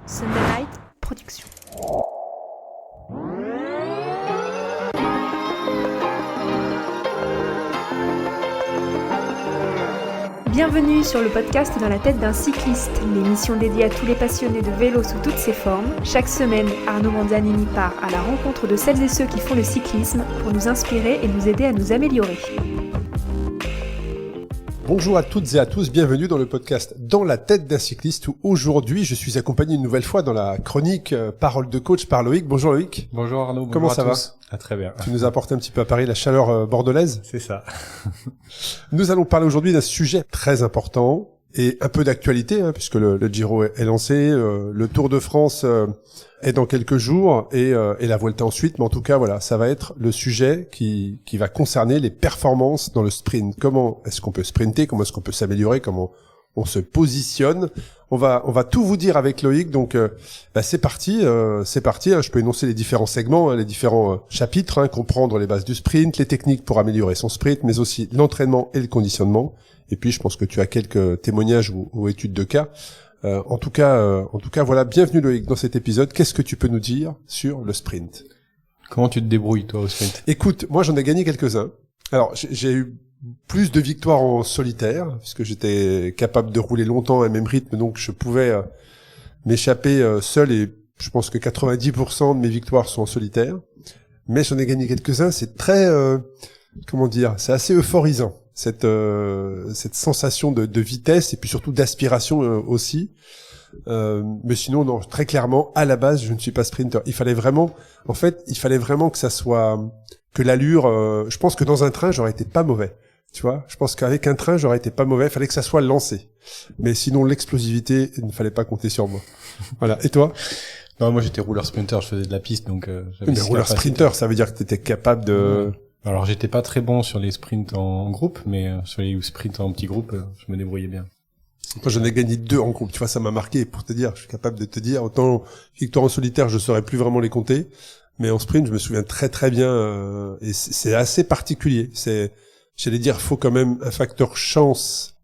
Sunday Night Production. Bienvenue sur le podcast Dans la tête d'un cycliste, l'émission dédiée à tous les passionnés de vélo sous toutes ses formes. Chaque semaine, Arnaud Manzanini part à la rencontre de celles et ceux qui font le cyclisme pour nous inspirer et nous aider à nous améliorer. Bonjour à toutes et à tous, bienvenue dans le podcast Dans la tête d'un cycliste où aujourd'hui je suis accompagné une nouvelle fois dans la chronique Parole de coach par Loïc. Bonjour Loïc. Bonjour Arnaud, bonjour. Comment ça va? Très bien. Tu nous as apporté un petit peu à Paris la chaleur bordelaise. C'est ça. Nous allons parler aujourd'hui d'un sujet très important et un peu d'actualité puisque le Giro est lancé, le Tour de France est dans quelques jours et la Vuelta ensuite, mais en tout cas voilà, ça va être le sujet qui va concerner les performances dans le sprint. Comment est-ce qu'on peut sprinter, comment est-ce qu'on peut s'améliorer, comment on se positionne. On va tout vous dire avec Loïc, donc c'est parti. Je peux énoncer les différents segments, les différents chapitres, comprendre les bases du sprint, les techniques pour améliorer son sprint, mais aussi l'entraînement et le conditionnement. Et puis je pense que tu as quelques témoignages ou études de cas. En tout cas, voilà, bienvenue Loïc dans cet épisode. Qu'est-ce que tu peux nous dire sur le sprint? Comment tu te débrouilles toi au sprint? Écoute, moi j'en ai gagné quelques-uns. Alors j'ai eu plus de victoires en solitaire, puisque j'étais capable de rouler longtemps à un même rythme, donc je pouvais m'échapper seul, et je pense que 90% de mes victoires sont en solitaire. Mais j'en ai gagné quelques-uns, c'est très, c'est assez euphorisant, cette sensation de vitesse, et puis surtout d'aspiration aussi. Mais sinon, non, très clairement, à la base, je ne suis pas sprinter. Il fallait vraiment que ça soit, que l'allure, je pense que dans un train, j'aurais été pas mauvais. Tu vois, je pense qu'avec un train, j'aurais été pas mauvais. Il fallait que ça soit lancé. Mais sinon, l'explosivité, il ne fallait pas compter sur moi. Voilà. Et toi? Non, moi j'étais rouleur sprinter, je faisais de la piste, donc Mais rouleur sprinter, ça veut dire que t'étais capable de... Alors j'étais pas très bon sur les sprints en groupe, mais sur les sprints en petits groupes, je me débrouillais bien. Moi, j'en ai gagné 2 en groupe. Tu vois, ça m'a marqué. Pour te dire, je suis capable de te dire, autant victoire en solitaire, je saurais plus vraiment les compter. Mais en sprint, je me souviens très très bien. Et c'est assez particulier. J'allais dire, faut quand même un facteur chance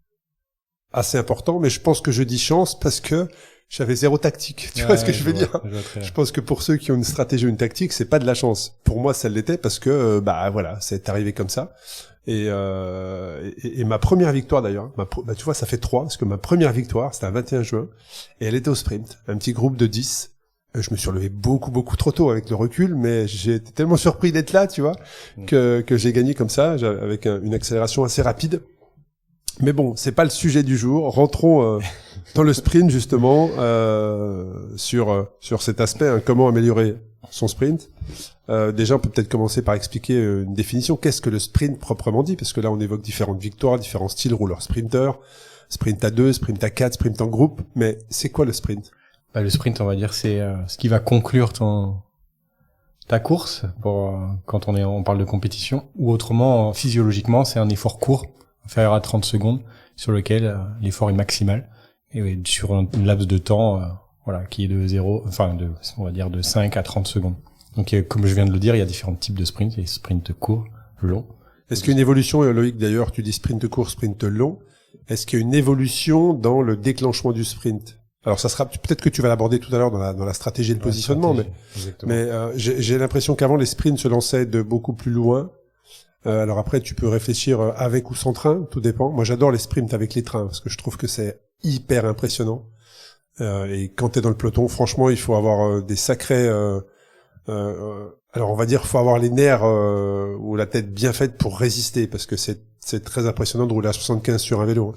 assez important. Mais je pense que je dis chance parce que j'avais zéro tactique. Tu vois ce que je veux dire? Je pense que pour ceux qui ont une stratégie ou une tactique, c'est pas de la chance. Pour moi, ça l'était parce que, voilà, c'est arrivé comme ça. Et ma première victoire d'ailleurs, tu vois, ça fait 3, parce que ma première victoire, c'était un 21 juin, et elle était au sprint, un petit groupe de 10. Je me suis relevé beaucoup trop tôt avec le recul, mais j'ai été tellement surpris d'être là, tu vois, que j'ai gagné comme ça, avec une accélération assez rapide. Mais bon, c'est pas le sujet du jour. Rentrons dans le sprint justement, sur cet aspect, comment améliorer son sprint. Déjà, on peut peut-être commencer par expliquer une définition. Qu'est-ce que le sprint proprement dit? Parce que là, on évoque différentes victoires, différents styles, rouleur sprinter, sprint à 2, sprint à 4, sprint en groupe. Mais c'est quoi le sprint? Le sprint, on va dire, c'est ce qui va conclure ta course quand on parle de compétition, ou autrement, physiologiquement, c'est un effort court, inférieur à 30 secondes, sur lequel l'effort est maximal, et sur un laps de temps, qui est on va dire de 5 à 30 secondes. Donc, comme je viens de le dire, il y a différents types de sprints. Il y a des sprints courts, longs. Est-ce qu'il y a une évolution, Loïc, d'ailleurs, tu dis sprint court, sprint long. Est-ce qu'il y a une évolution dans le déclenchement du sprint? Alors, ça sera, peut-être que tu vas l'aborder tout à l'heure dans la stratégie de positionnement, mais j'ai l'impression qu'avant, les sprints se lançaient de beaucoup plus loin. Alors après, tu peux réfléchir avec ou sans train, tout dépend. Moi, j'adore les sprints avec les trains, parce que je trouve que c'est hyper impressionnant. Et quand t'es dans le peloton, franchement, il faut avoir des sacrés... alors on va dire faut avoir les nerfs ou la tête bien faite pour résister, parce que c'est très impressionnant de rouler à 75 sur un vélo.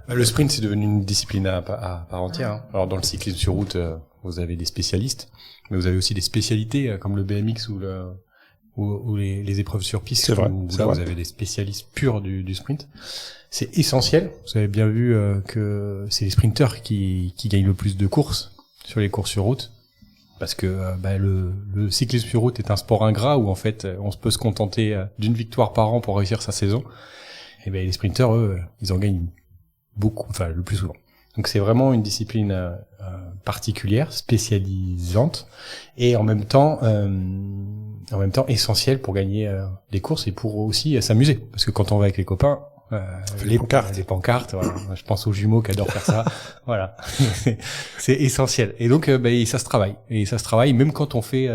Le sprint, c'est devenu une discipline à part entière. Alors dans le cyclisme sur route, vous avez des spécialistes, mais vous avez aussi des spécialités comme le BMX ou les épreuves sur piste. C'est vrai. Vous avez des spécialistes purs du sprint. C'est essentiel. Vous avez bien vu que c'est les sprinteurs qui gagnent le plus de courses sur les courses sur route. Parce que le cyclisme sur route est un sport ingrat où en fait on peut se contenter d'une victoire par an pour réussir sa saison. Et les sprinteurs, eux, ils en gagnent beaucoup, le plus souvent. Donc c'est vraiment une discipline particulière, spécialisante, et en même temps essentielle pour gagner des courses et pour aussi s'amuser. Parce que quand on va avec les copains, Les pancartes. Les pancartes, voilà. Je pense aux jumeaux qui adorent faire ça. Voilà. C'est essentiel. Et donc, ça se travaille. Et ça se travaille même quand on fait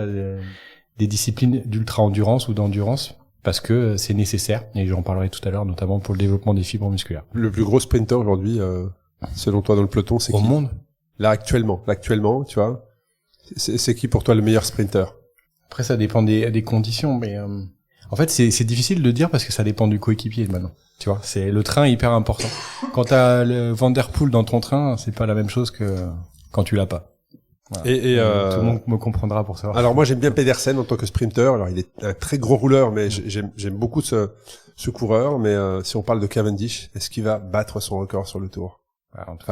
des disciplines d'ultra-endurance ou d'endurance, parce que c'est nécessaire. Et j'en parlerai tout à l'heure, notamment pour le développement des fibres musculaires. Le plus gros sprinter aujourd'hui, selon toi dans le peloton, c'est au qui? monde? Là, actuellement, tu vois. C'est qui pour toi le meilleur sprinter? Après, ça dépend des conditions, mais en fait, c'est difficile de dire parce que ça dépend du coéquipier maintenant. Tu vois, c'est le train est hyper important. Quand t'as le Van Der Poel dans ton train, c'est pas la même chose que quand tu l'as pas. Voilà. Et tout le monde me comprendra pour savoir. Alors moi, j'aime bien Pedersen en tant que sprinter. Alors il est un très gros rouleur, mais j'aime beaucoup ce coureur. Mais si on parle de Cavendish, est-ce qu'il va battre son record sur le Tour?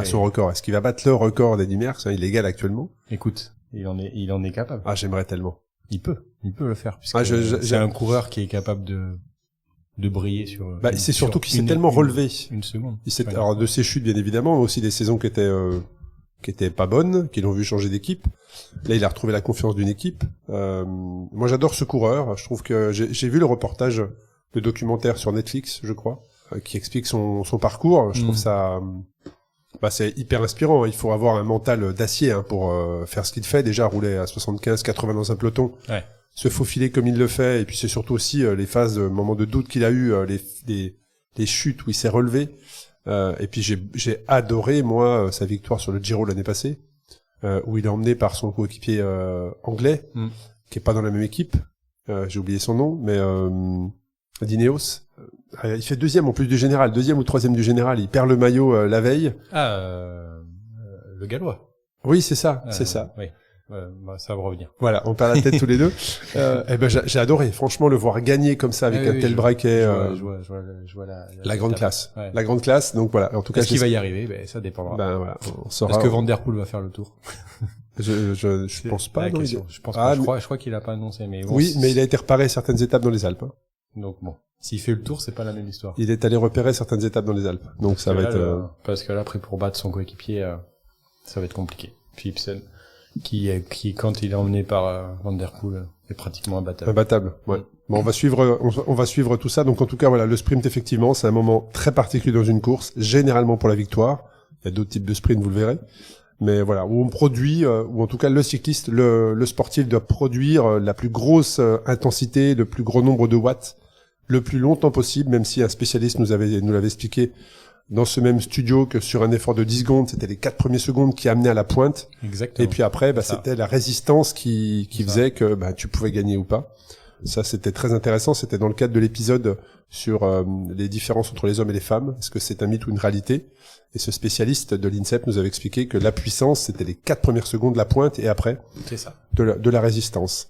Son record. Est-ce qu'il va battre le record d'Eddy Merckx, illégal actuellement? Écoute, il en est capable. Ah, j'aimerais tellement. Il peut le faire puisque c'est un coureur qui est capable de briller sur. C'est surtout qu'il s'est tellement relevé. Une seconde. Alors de ses chutes bien évidemment, mais aussi des saisons qui étaient pas bonnes, qui l'ont vu changer d'équipe. Là, il a retrouvé la confiance d'une équipe. Moi, j'adore ce coureur. Je trouve que j'ai vu le reportage, le documentaire sur Netflix, je crois, qui explique son parcours. Je trouve ça. C'est hyper inspirant. Il faut avoir un mental d'acier pour faire ce qu'il fait. Déjà rouler à 75, 80 dans un peloton, se faufiler comme il le fait. Et puis c'est surtout aussi les phases, moments de doute qu'il a eu, les chutes où il s'est relevé. Et puis j'ai adoré moi sa victoire sur le Giro l'année passée, où il est emmené par son coéquipier anglais, qui est pas dans la même équipe. J'ai oublié son nom, mais d'Ineos. Il fait deuxième en plus du général, deuxième ou troisième du général. Il perd le maillot la veille. Le Gallois. Oui, c'est ça, c'est ça. Oui, ça va revenir. Voilà, on perd la tête tous les deux. J'ai adoré, franchement, le voir gagner comme ça avec un tel braquet. Je vois la grande classe. Ouais. La grande classe. Donc voilà. En tout cas, est-ce qu'il va y arriver? Ça dépendra. Voilà, on saura. Est-ce que Van Der Poel va faire le tour? Je pense pas. Non, je pense pas. Je crois qu'il a pas annoncé, mais bon, oui, mais il a été repéré certaines étapes dans les Alpes. Donc bon, s'il fait le tour, c'est pas la même histoire. Il est allé repérer certaines étapes dans les Alpes. Donc ça va être parce que là, après pour battre son coéquipier, ça va être compliqué. Philipsen, qui quand il est emmené par Van Der Poel, est pratiquement imbattable. Imbattable, ouais. Bon, on va suivre tout ça. Donc en tout cas, voilà, le sprint effectivement, c'est un moment très particulier dans une course, généralement pour la victoire. Il y a d'autres types de sprints, vous le verrez. Mais voilà, où on produit, ou en tout cas le cycliste, le sportif doit produire la plus grosse intensité, le plus gros nombre de watts, le plus longtemps possible, même si un spécialiste nous l'avait expliqué dans ce même studio que sur un effort de 10 secondes, c'était les 4 premières secondes qui amenaient à la pointe. Exactement. Et puis après, c'était la résistance qui faisait que tu pouvais gagner ou pas. Ça, c'était très intéressant. C'était dans le cadre de l'épisode sur les différences entre les hommes et les femmes. Est-ce que c'est un mythe ou une réalité? Et ce spécialiste de l'INSEP nous avait expliqué que la puissance, c'était les 4 premières secondes, la pointe, et après, c'est ça. de la résistance.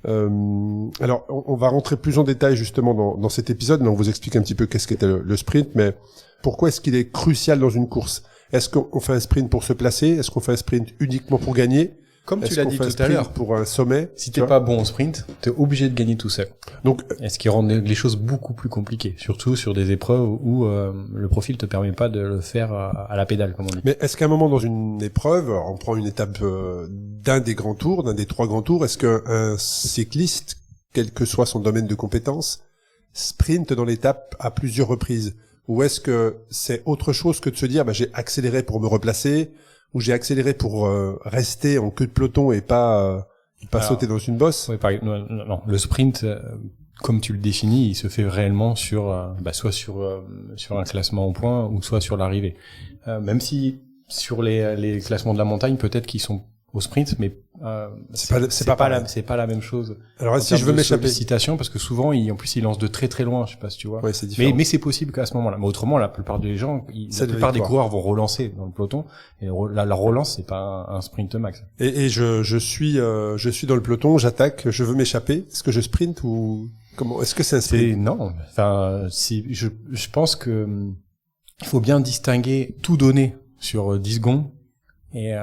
Alors, on va rentrer plus en détail justement dans cet épisode, mais on vous explique un petit peu qu'est-ce qu'était le sprint, mais pourquoi est-ce qu'il est crucial dans une course? Est-ce qu'on fait un sprint pour se placer? Est-ce qu'on fait un sprint uniquement pour gagner? Comme tu l'as dit tout à l'heure, pour un sommet, si t'es pas bon au sprint, t'es obligé de gagner tout seul. Donc, est-ce qui rend les choses beaucoup plus compliquées, surtout sur des épreuves où le profil te permet pas de le faire à la pédale, comme on dit. Mais est-ce qu'à un moment dans une épreuve, on prend une étape d'un des grands tours, d'un des 3 grands tours, est-ce qu'un cycliste, quel que soit son domaine de compétence, sprint dans l'étape à plusieurs reprises? Ou est-ce que c'est autre chose que de se dire j'ai accéléré pour me replacer, ou j'ai accéléré pour rester en queue de peloton et pas sauter dans une bosse? Oui, non, le sprint, comme tu le définis, il se fait réellement sur soit sur un classement au point ou soit sur l'arrivée. Même si sur les classements de la montagne, peut-être qu'ils sont au sprint, mais c'est pas la même chose. Alors si je veux m'échapper, citation, parce que souvent ils lancent de très très loin, je sais pas si tu vois. Ouais, c'est différent. Mais c'est possible qu'à ce moment-là. Mais autrement, la plupart des gens, la plupart des coureurs vont relancer dans le peloton, et la relance c'est pas un sprint max. Et je suis dans le peloton, j'attaque, je veux m'échapper. Est-ce que je sprint ou comment? Est-ce que c'est un sprint? Non. Enfin, je pense que il faut bien distinguer tout donner sur 10 secondes. Et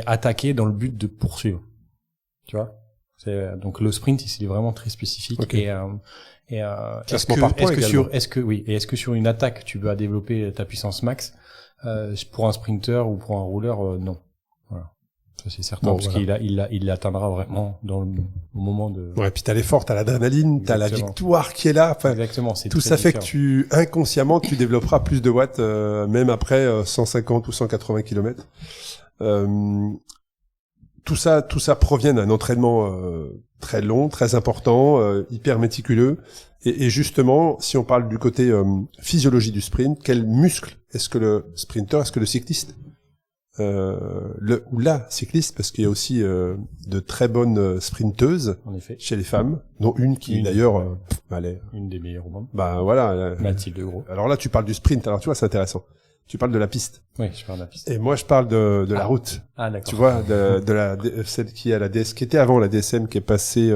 attaquer dans le but de poursuivre. Tu vois? Donc le sprint, il est vraiment très spécifique. Okay. Est-ce que sur une attaque, tu vas développer ta puissance max? Pour un sprinter ou pour un rouleur, non. Voilà. Ça c'est certain, Bon, parce voilà. qu'il l'atteindra vraiment au moment de... Ouais, puis t'as l'effort, t'as l'adrénaline, t'as la Exactement. victoire qui est là. Enfin, Exactement, c'est tout très ça fait que différent. inconsciemment, tu développeras plus de watts, même après 150 ou 180 km. Tout ça provient d'un entraînement très long, très important, hyper méticuleux. Et justement, si on parle du côté physiologie du sprint, quel muscle est-ce que le sprinter, est-ce que le cycliste, ou la cycliste, parce qu'il y a aussi de très bonnes sprinteuses En effet. chez les femmes, dont une qui Une, d'ailleurs, ouais. elle est, Une des meilleures au monde. bah voilà. Mathilde Gros. Alors là, tu parles du sprint. Alors tu vois, c'est intéressant. Tu parles de la piste. Oui, je parle de la piste. Et moi, je parle de la route. Ah, d'accord. Tu vois, celle qui a la DS, qui était avant la DSM, qui est passée,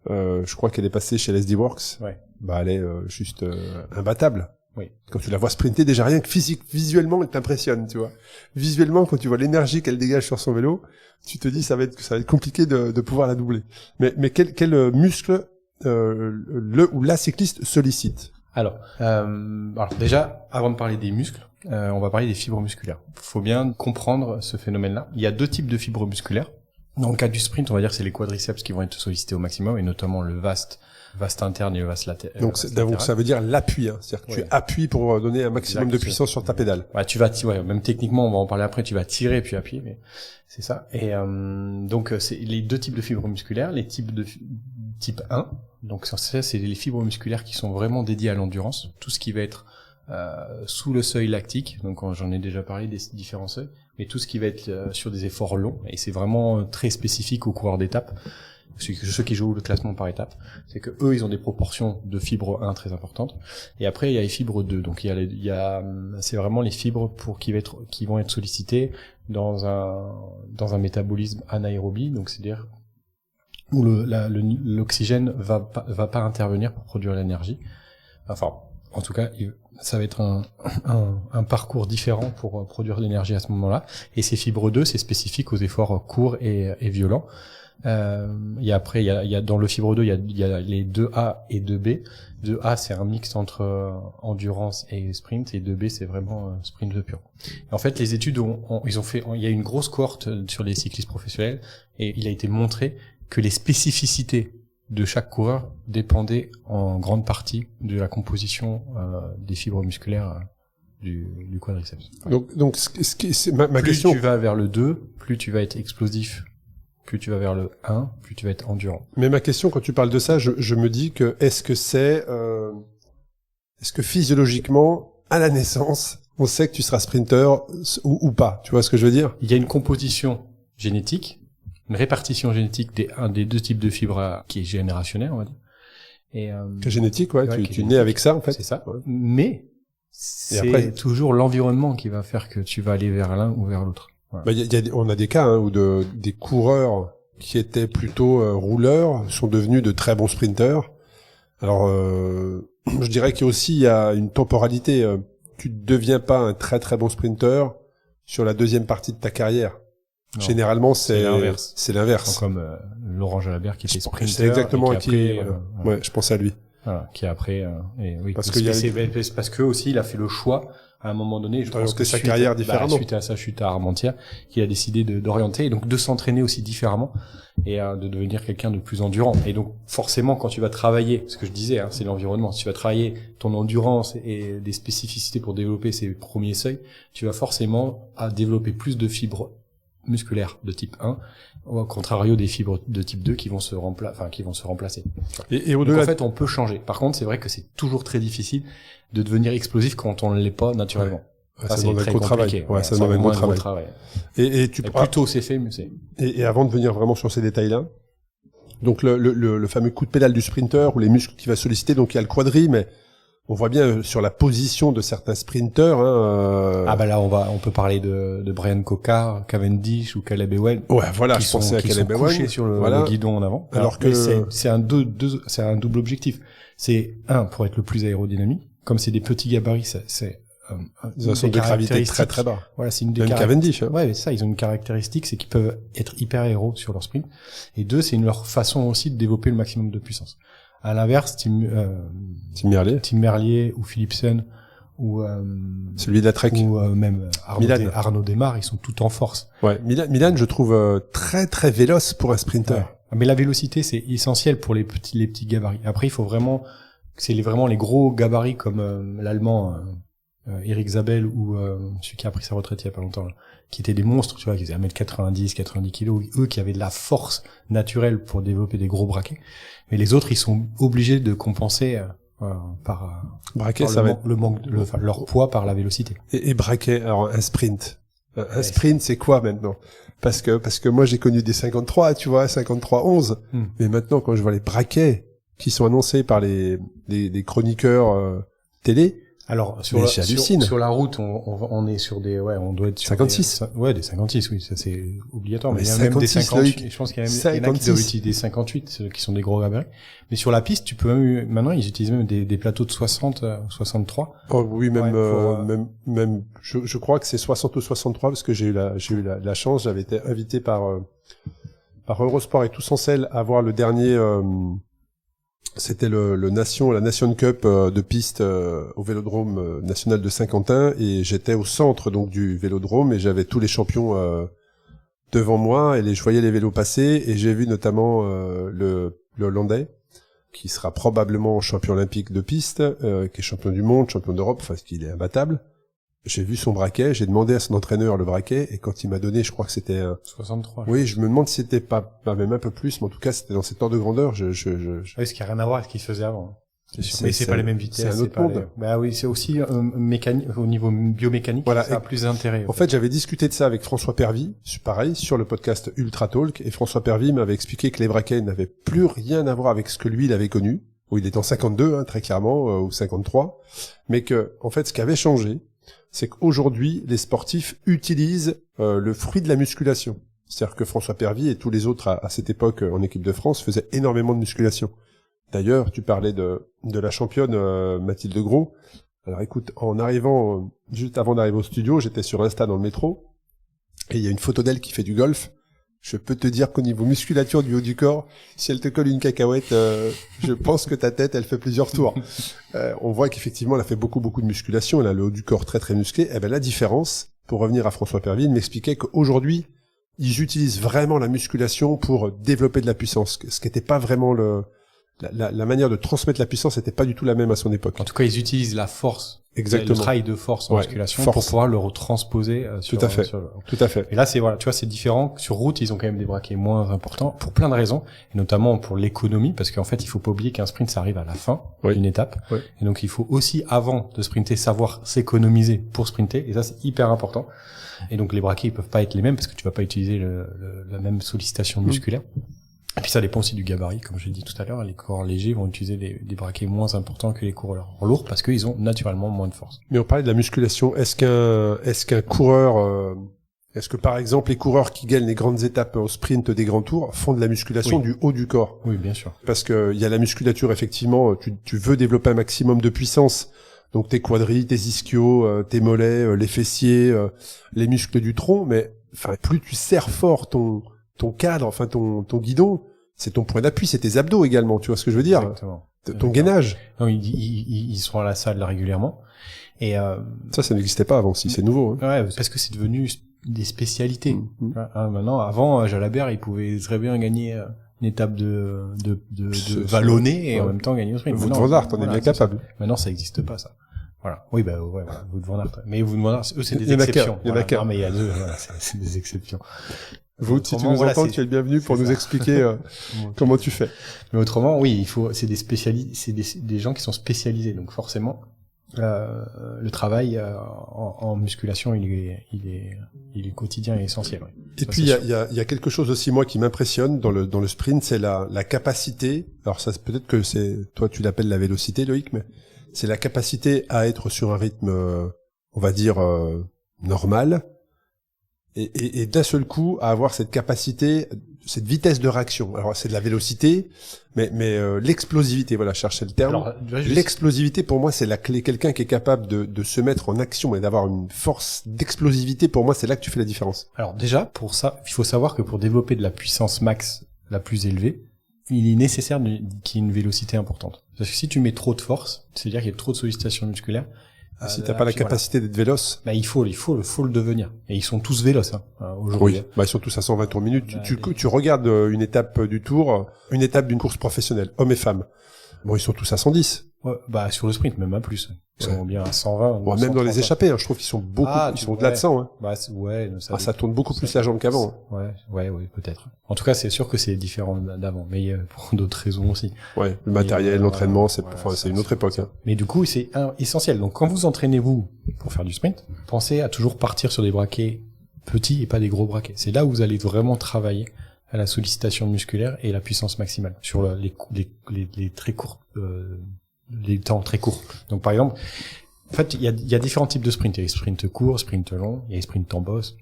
je crois qu'elle est passée chez l'SD Works. Ouais. Bah, elle est juste imbattable. Oui. Quand tu la vois sprinter, déjà rien que visuellement, elle t'impressionne, tu vois. Visuellement, quand tu vois l'énergie qu'elle dégage sur son vélo, tu te dis ça va être compliqué de pouvoir la doubler. Mais quel muscle le ou la cycliste sollicite? Alors déjà, avant de parler des muscles, on va parler des fibres musculaires. Faut bien comprendre ce phénomène-là. Il y a deux types de fibres musculaires. Dans le cas du sprint, on va dire que c'est les quadriceps qui vont être sollicités au maximum, et notamment le vaste interne et le vaste latéral. Donc ça veut dire l'appui, hein. C'est-à-dire que tu appuies pour donner un maximum de puissance sur ta pédale. Ouais, tu vas même techniquement, on va en parler après, tu vas tirer puis appuyer, mais c'est ça. Et donc c'est les deux types de fibres musculaires, les types de type 1. Donc ça c'est les fibres musculaires qui sont vraiment dédiées à l'endurance, tout ce qui va être sous le seuil lactique, donc j'en ai déjà parlé des différents seuils, mais tout ce qui va être sur des efforts longs, et c'est vraiment très spécifique aux coureurs d'étape. Ceux qui jouent le classement par étape, c'est que eux ils ont des proportions de fibres 1 très importantes, et après il y a les fibres 2, donc c'est vraiment les fibres qui vont être sollicitées dans un métabolisme anaérobie, donc c'est-à-dire où l'oxygène va pas intervenir pour produire l'énergie. Enfin, en tout cas, ça va être un parcours différent pour produire l'énergie à ce moment-là, et ces fibres 2, c'est spécifique aux efforts courts et violents. Il y a dans le fibre 2, il y a les 2A et 2B. 2A, c'est un mix entre endurance et sprint, et 2B, c'est vraiment sprint pur. Et en fait, les études il y a une grosse cohorte sur les cyclistes professionnels, et il a été montré que les spécificités de chaque coureur dépendaient en grande partie de la composition des fibres musculaires du quadriceps. Donc c'est ma plus question. Tu vas vers le 2, plus tu vas être explosif. Plus tu vas vers le 1, plus tu vas être endurant. Mais ma question, quand tu parles de ça, je me dis que est-ce que physiologiquement, à la naissance, on sait que tu seras sprinter ou pas? Tu vois ce que je veux dire? Il y a une composition génétique, une répartition génétique des deux types de fibres qui est générationnelle, on va dire. Et que génétique, ouais, ouais, tu nais avec ça en fait. C'est ça. Ouais. Mais c'est après, toujours l'environnement qui va faire que tu vas aller vers l'un ou vers l'autre. Voilà. Bah, on a des cas où des coureurs qui étaient plutôt rouleurs sont devenus de très bons sprinteurs. Alors, je dirais qu'il y a une temporalité. Tu ne deviens pas un très très bon sprinter sur la deuxième partie de ta carrière. Non, généralement, c'est l'inverse. C'est l'inverse. Comme Laurent Jalabert qui était sprinter. C'est exactement et qui après, ouais, je pense à lui. Voilà, qui après et oui, parce que aussi il a fait le choix à un moment donné, je pense que sa carrière différemment. Suite à sa chute à Armentières, qu'il a décidé d'orienter et donc de s'entraîner aussi différemment et de devenir quelqu'un de plus endurant. Et donc forcément quand tu vas travailler, ce que je disais, c'est l'environnement, si tu vas travailler ton endurance et des spécificités pour développer ces premiers seuils, tu vas forcément développer plus de fibres musculaires de type 1 au contrario des fibres de type 2 qui vont se remplacer. Et au-delà, donc en fait, on peut changer. Par contre, c'est vrai que c'est toujours très difficile de devenir explosif quand on ne l'est pas naturellement. Ouais, ça demande un gros travail. Ouais, ça demande un gros travail. Et plus tôt c'est fait, mieux c'est. Et avant de venir vraiment sur ces détails-là, donc le fameux coup de pédale du sprinter ou les muscles qu'il va solliciter, donc il y a le quadri, mais on voit bien sur la position de certains sprinters. Ah bah là on peut parler de Brian Cocard, Cavendish ou Caleb Ewan. Ouais, voilà, je pensais à Caleb Ewan. Couchés sur le guidon en avant. Alors que c'est un double objectif. C'est pour être le plus aérodynamique. Comme c'est des petits gabarits, c'est ils ont un centre de gravité très très bas. Voilà, c'est une des même Cavendish. Hein. Ouais, ça, ils ont une caractéristique, c'est qu'ils peuvent être hyper aéros sur leur sprint. Et deux, c'est leur façon aussi de développer le maximum de puissance. À l'inverse, Tim Merlier ou Philipsen ou celui de la Trek, ou même Milan. Arnaud Desmar, ils sont tout en force. Ouais, Milan, je trouve très très véloce pour un sprinter. Ouais. Mais la vélocité, c'est essentiel pour les petits gabarits. Après, il faut vraiment, vraiment les gros gabarits comme l'Allemand Eric Zabel ou celui qui a pris sa retraite il y a pas longtemps, là, qui étaient des monstres, tu vois, qui faisaient 1m90, 90 kilos, eux qui avaient de la force naturelle pour développer des gros braquets. Mais les autres, ils sont obligés de compenser par braquet, par ça va être... leur poids par la vélocité. Et braquet, alors un sprint. Un sprint, c'est quoi maintenant? Parce que moi j'ai connu des 53, tu vois, 53-11. Mais maintenant, quand je vois les braquets qui sont annoncés par les chroniqueurs télé, alors sur la route, on est sur des on doit être sur 56. Des 56, oui, ça c'est obligatoire. Mais il y a 56, même des 58. Je pense qu'il y en a qui doivent 56. utiliser des 58, ceux qui sont des gros gabarits. Mais sur la piste, tu peux même maintenant ils utilisent même des plateaux de 60, 63. Oh oui, même ouais, même je crois que c'est 60 ou 63 parce que j'ai eu la chance, j'avais été invité par Eurosport et Tous en Selle à voir le dernier c'était la Nation Cup de piste au Vélodrome national de Saint-Quentin et j'étais au centre donc du Vélodrome et j'avais tous les champions devant moi et je voyais les vélos passer et j'ai vu notamment le Hollandais qui sera probablement champion olympique de piste, qui est champion du monde, champion d'Europe, enfin qu'il est imbattable. J'ai vu son braquet, j'ai demandé à son entraîneur le braquet, et quand il m'a donné, je crois que c'était 63. Oui, je me demande si c'était pas même un peu plus, mais en tout cas c'était dans cette ordre de grandeur. Oui, ce qui a rien à voir avec ce qu'il faisait avant. C'est sûr. Mais c'est pas les mêmes vitesses. C'est un autre monde. Bah oui, c'est aussi mécanique, au niveau biomécanique. Voilà. Ça a plus d'intérêt. En fait, j'avais discuté de ça avec François Pervy, pareil, sur le podcast Ultra Talk, et François Pervy m'avait expliqué que les braquets n'avaient plus rien à voir avec ce que lui, il avait connu, où il était en 52, très clairement, ou 53, mais que, en fait, ce qui avait changé, c'est qu'aujourd'hui, les sportifs utilisent le fruit de la musculation. C'est-à-dire que François Pervy et tous les autres à cette époque en équipe de France faisaient énormément de musculation. D'ailleurs, tu parlais de la championne Mathilde Gros. Alors écoute, en arrivant, juste avant d'arriver au studio, j'étais sur Insta dans le métro, et il y a une photo d'elle qui fait du golf. Je peux te dire qu'au niveau musculature du haut du corps, si elle te colle une cacahuète, je pense que ta tête, elle fait plusieurs tours. On voit qu'effectivement, elle a fait beaucoup de musculation, elle a le haut du corps très très musclé. Eh ben la différence, pour revenir à François Pervy, il m'expliquait qu'aujourd'hui, ils utilisent vraiment la musculation pour développer de la puissance, ce qui n'était pas vraiment la manière de transmettre la puissance n'était pas du tout la même à son époque. En tout cas, ils utilisent la force. Exactement. Le travail de force en musculation pour pouvoir le retransposer sur... Tout à fait. Tout à fait. Et là, tu vois, c'est différent. Sur route, ils ont quand même des braquets moins importants pour plein de raisons, et notamment pour l'économie, parce qu'en fait, il faut pas oublier qu'un sprint, ça arrive à la fin d'une étape. Oui. Et donc, il faut aussi, avant de sprinter, savoir s'économiser pour sprinter. Et ça, c'est hyper important. Et donc, les braquets, ils peuvent pas être les mêmes parce que tu vas pas utiliser la même sollicitation musculaire. Et puis ça dépend aussi du gabarit, comme je l'ai dit tout à l'heure, les coureurs légers vont utiliser des braquets moins importants que les coureurs lourds parce qu'ils ont naturellement moins de force. Mais on parlait de la musculation, est-ce qu'un coureur, est-ce que par exemple les coureurs qui gagnent les grandes étapes au sprint des grands tours font de la musculation du haut du corps? Oui, bien sûr. Parce que il y a la musculature effectivement, tu veux développer un maximum de puissance. Donc tes quadris, tes ischios, tes mollets, les fessiers, les muscles du tronc, mais enfin plus tu serres fort ton cadre, enfin ton guidon, c'est ton point d'appui, c'est tes abdos également, tu vois ce que je veux dire? Exactement. Ton gainage. Non, ils sont à la salle là régulièrement. Et ça n'existait pas avant, si c'est nouveau. Ouais, parce que c'est devenu des spécialités. Maintenant, avant Jalabert, il pouvait très bien gagner une étape de vallonné et en même temps gagner au sprint. Wout van Aert, on est bien capable. Maintenant, ça n'existe pas, ça. Voilà. Oui, voilà. Wout van Aert. Mais Wout van Aert, eux, c'est des exceptions. Il y en a qu'un. Mais il y a deux, voilà, c'est des exceptions. Vous, si tu nous entends, tu es le bienvenu pour nous expliquer comment tu fais. Mais autrement, oui, c'est des gens qui sont spécialisés, donc forcément, le travail en musculation, il est quotidien et essentiel. Oui. Et puis il y a quelque chose aussi moi qui m'impressionne dans le sprint, c'est la capacité. Alors ça peut-être que toi tu l'appelles la vélocité, Loïc, mais c'est la capacité à être sur un rythme, on va dire normal. Et d'un seul coup à avoir cette capacité, cette vitesse de réaction. Alors c'est de la vélocité, mais l'explosivité, voilà, je cherchais le terme. Alors, l'explosivité pour moi c'est la clé. Quelqu'un qui est capable de se mettre en action et d'avoir une force d'explosivité, pour moi c'est là que tu fais la différence. Alors déjà pour ça, il faut savoir que pour développer de la puissance max la plus élevée, il est nécessaire qu'il y ait une vélocité importante. Parce que si tu mets trop de force, c'est-à-dire qu'il y a trop de sollicitation musculaire, Si t'as pas la capacité d'être véloce. Bah, il faut le devenir. Et ils sont tous véloces, aujourd'hui. Oui. Bah, ils sont tous à 120 tours minute. Tu regardes une étape du tour, une étape d'une course professionnelle, hommes et femmes. Bon, ils sont tous à 110. Ouais, bah, sur le sprint, même à plus. Ils sont bien à 120. Bon, même dans les échappées, je trouve qu'ils sont beaucoup, ils sont au-delà de 100, hein. Bah, Ça tourne beaucoup plus la jambe qu'avant. Ouais, peut-être. En tout cas, c'est sûr que c'est différent d'avant, mais pour d'autres raisons aussi. Ouais, le matériel, l'entraînement, c'est une autre époque, hein. Mais du coup, c'est essentiel. Donc, quand vous entraînez vous pour faire du sprint, pensez à toujours partir sur des braquets petits et pas des gros braquets. C'est là où vous allez vraiment travailler à la sollicitation musculaire et la puissance maximale sur les très courts, les temps très courts. Donc, par exemple, en fait, il y a différents types de sprints. Il y a les sprints courts, sprints longs, il y a les sprints en boss.